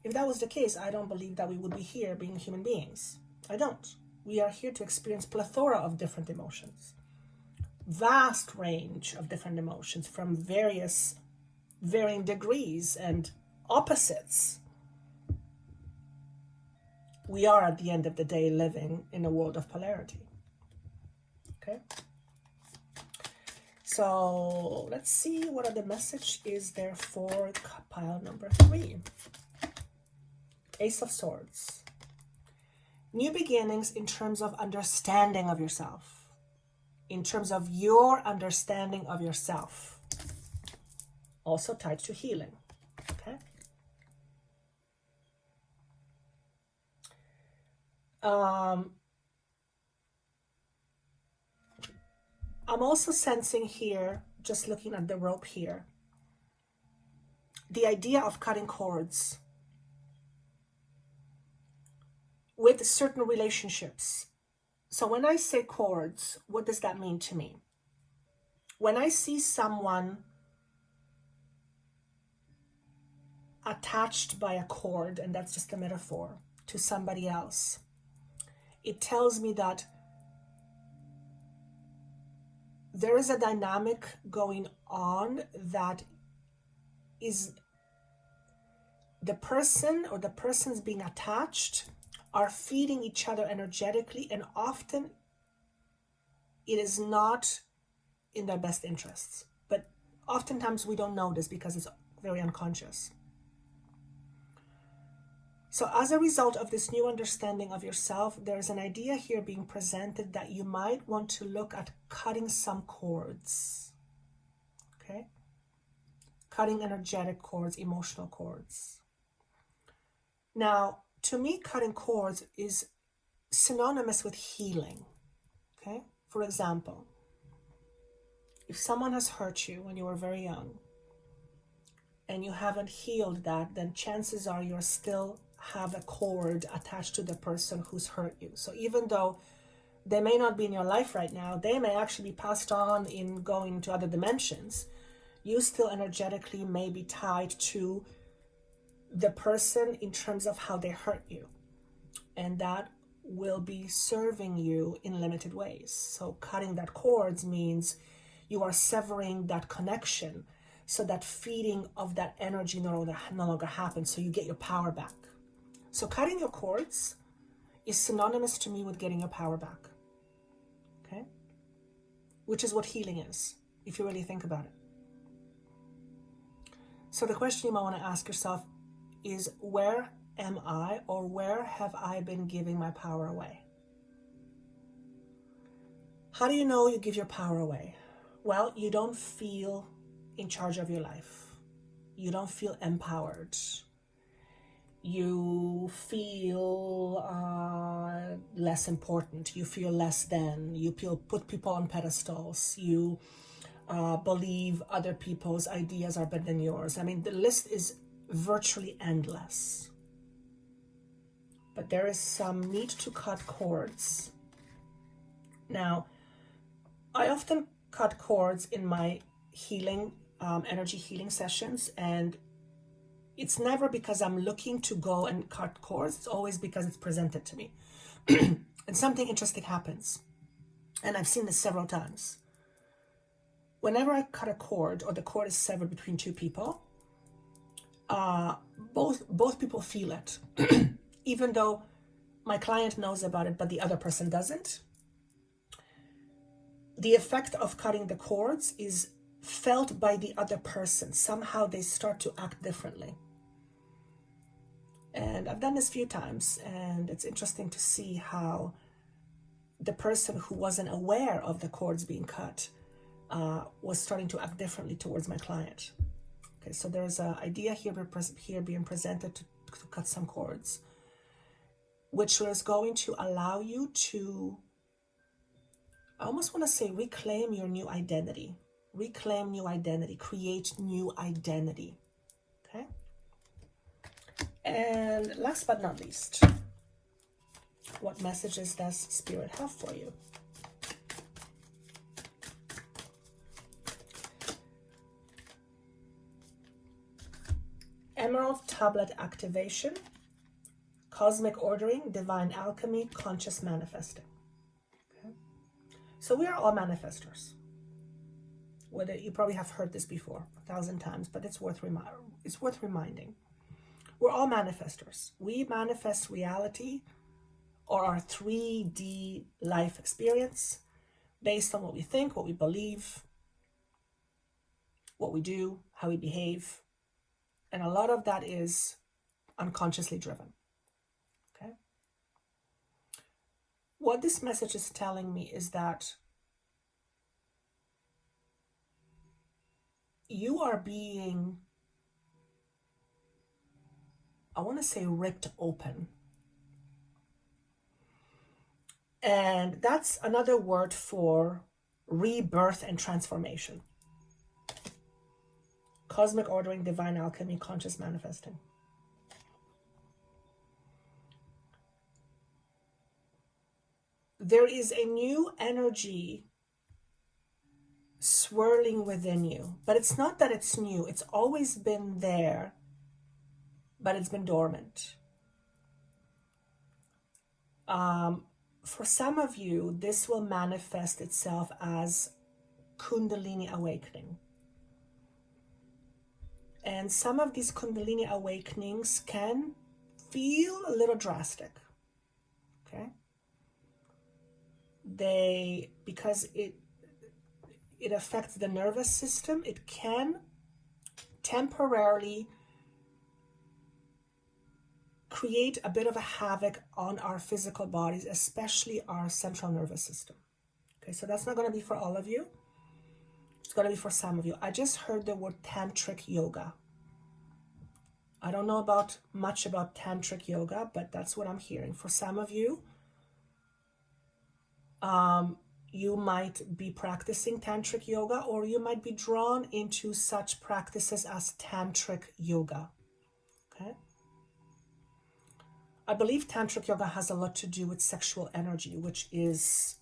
If that was the case, I don't believe that we would be here being human beings. I don't. We are here to experience plethora of different emotions. Vast range of different emotions from varying degrees and opposites. We are, at the end of the day, living in a world of polarity. Okay? So let's see what other message is there for pile number 3. Ace of Swords. New beginnings in terms of understanding of yourself. In terms of your understanding of yourself. Also tied to healing. Okay? I'm also sensing here, just looking at the rope here, the idea of cutting cords with certain relationships. So when I say cords, what does that mean to me? When I see someone attached by a cord, and that's just a metaphor, to somebody else, it tells me that there is a dynamic going on that is the person or the persons being attached are feeding each other energetically, and often it is not in their best interests. But oftentimes we don't know this because it's very unconscious. So as a result of this new understanding of yourself, there's an idea here being presented that you might want to look at cutting some cords. Okay? Cutting energetic cords, emotional cords. Now, to me, cutting cords is synonymous with healing. Okay? For example, if someone has hurt you when you were very young and you haven't healed that, then chances are you're still have a cord attached to the person who's hurt you. So even though they may not be in your life right now, they may actually be passed on in going to other dimensions. You still energetically may be tied to the person in terms of how they hurt you. And that will be serving you in limited ways. So cutting that cords means you are severing that connection, so that feeding of that energy no longer happens, so you get your power back. So cutting your cords is synonymous to me with getting your power back. Okay? Which is what healing is, if you really think about it. So the question you might want to ask yourself is, where am I, or where have I been giving my power away? How do you know you give your power away? Well, you don't feel in charge of your life. You don't feel empowered. You feel less important. You feel less than. You put people on pedestals. You believe other people's ideas are better than yours. I mean, the list is virtually endless. But there is some need to cut cords. Now, I often cut cords in my healing, energy healing sessions, and it's never because I'm looking to go and cut cords. It's always because it's presented to me. And something interesting happens. And I've seen this several times. Whenever I cut a cord, or the cord is severed between two people, both people feel it. Even though my client knows about it, but the other person doesn't. The effect of cutting the cords is felt by the other person. Somehow they start to act differently. And I've done this a few times, and it's interesting to see how the person who wasn't aware of the cords being cut was starting to act differently towards my client. Okay, so there's an idea here being presented to cut some cords. which is going to allow you to, I almost want to say, reclaim your new identity. Reclaim new identity, create new identity. Okay? And last but not least, what messages does Spirit have for you? Emerald Tablet Activation, Cosmic Ordering, Divine Alchemy, Conscious Manifesting. Okay? So we are all manifestors. Whether you probably have heard this before 1,000 times, but it's worth reminding. We're all manifestors. We manifest reality or our 3D life experience based on what we think, what we believe, what we do, how we behave. And a lot of that is unconsciously driven. Okay? What this message is telling me is that you are being, I want to say, ripped open. And that's another word for rebirth and transformation. Cosmic Ordering, Divine Alchemy, Conscious Manifesting. There is a new energy swirling within you, but it's not that it's new. It's always been there, but it's been dormant. For some of you, this will manifest itself as Kundalini awakening. And some of these Kundalini awakenings can feel a little drastic. Okay? Because it affects the nervous system, it can temporarily create a bit of a havoc on our physical bodies, especially our central nervous system. Okay, so that's not going to be for all of you. It's going to be for some of you. I just heard the word tantric yoga. I don't know much about tantric yoga, but that's what I'm hearing. For some of you, you might be practicing tantric yoga, or you might be drawn into such practices as tantric yoga. Okay? I believe tantric yoga has a lot to do with sexual energy, which is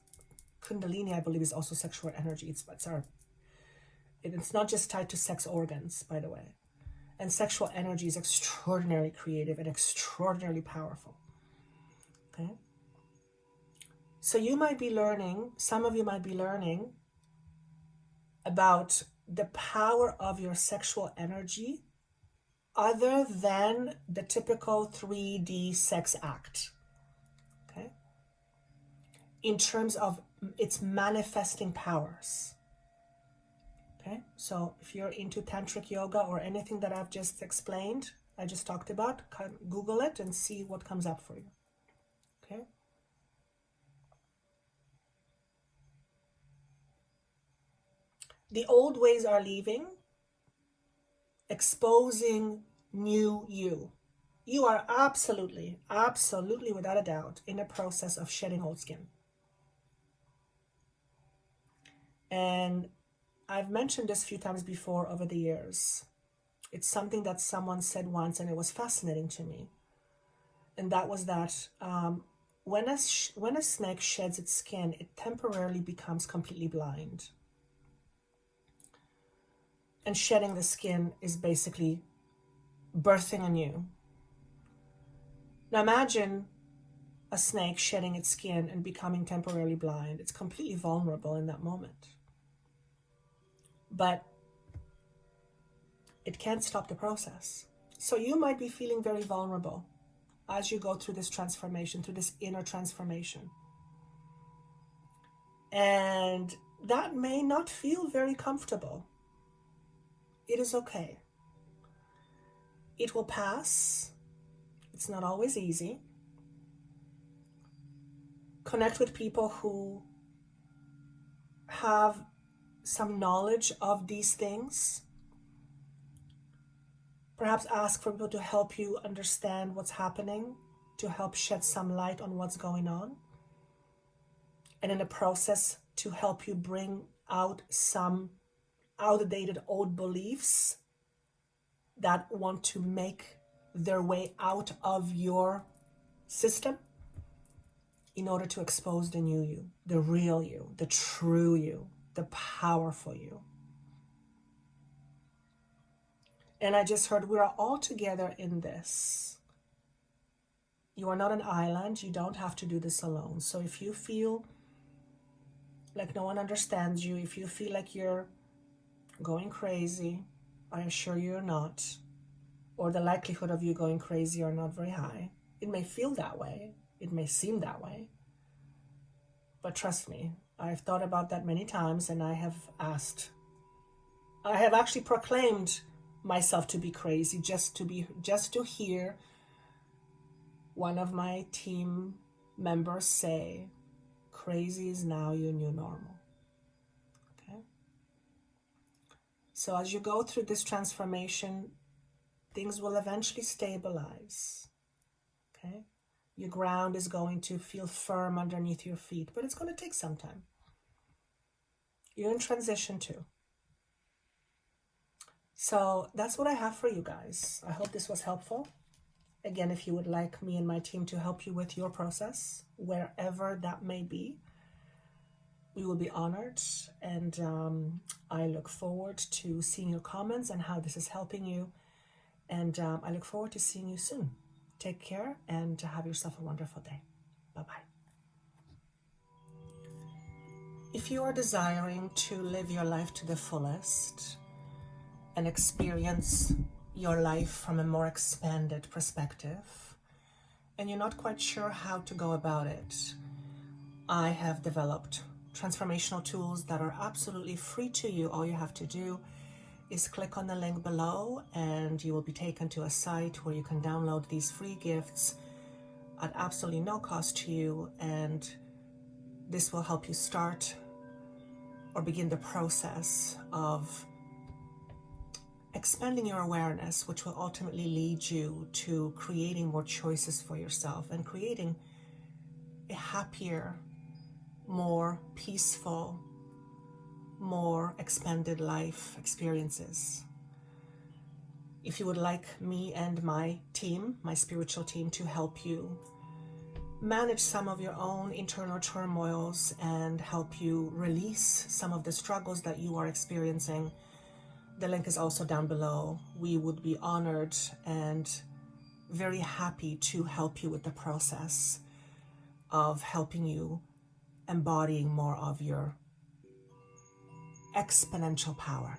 Kundalini, I believe, is also sexual energy. It's not just tied to sex organs, by the way. And sexual energy is extraordinarily creative and extraordinarily powerful. Okay? So you might be learning, some of you might be learning about the power of your sexual energy other than the typical 3D sex act. Okay? In terms of its manifesting powers. Okay? So if you're into tantric yoga or anything that I've just explained, I just talked about, Google it and see what comes up for you. Okay? The old ways are leaving, exposing new you. You are absolutely, absolutely, without a doubt, in a process of shedding old skin. And I've mentioned this a few times before over the years. It's something that someone said once, and it was fascinating to me. And that was that when a snake sheds its skin, it temporarily becomes completely blind. And shedding the skin is basically birthing anew. Now imagine a snake shedding its skin and becoming temporarily blind. It's completely vulnerable in that moment. But it can't stop the process. So you might be feeling very vulnerable as you go through this transformation, through this inner transformation. And that may not feel very comfortable. It is okay. It will pass. It's not always easy. Connect with people who have some knowledge of these things. Perhaps ask for people to help you understand what's happening. to help shed some light on what's going on. And in the process, to help you bring out some outdated old beliefs that want to make their way out of your system in order to expose the new you, the real you, the true you, the powerful you. And I just heard we are all together in this. You are not an island. You don't have to do this alone. So if you feel like no one understands you, if you feel like you're going crazy, I assure you you're not, or the likelihood of you going crazy are not very high. It may feel that way. It may seem that way. But trust me, I've thought about that many times, and I have actually proclaimed myself to be crazy just to hear one of my team members say, crazy is now your new normal. Okay? So as you go through this transformation, things will eventually stabilize. Okay? Your ground is going to feel firm underneath your feet, but it's going to take some time. You're in transition too. So that's what I have for you guys. I hope this was helpful. Again, if you would like me and my team to help you with your process, wherever that may be, we will be honored. And I look forward to seeing your comments and how this is helping you. And I look forward to seeing you soon. Take care and have yourself a wonderful day. Bye-bye. If you are desiring to live your life to the fullest and experience your life from a more expanded perspective, and you're not quite sure how to go about it, I have developed transformational tools that are absolutely free to you. All you have to do is click on the link below and you will be taken to a site where you can download these free gifts at absolutely no cost to you, and this will help you start or begin the process of expanding your awareness, which will ultimately lead you to creating more choices for yourself and creating a happier, more peaceful, more expanded life experiences. If you would like me and my team, my spiritual team, to help you manage some of your own internal turmoils and help you release some of the struggles that you are experiencing, the link is also down below. We would be honored and very happy to help you with the process of helping you embodying more of your exponential power.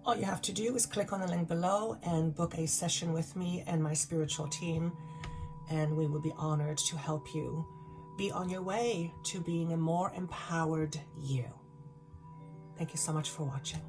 All you have to do is click on the link below and book a session with me and my spiritual team, and we will be honored to help you be on your way to being a more empowered you. Thank you so much for watching.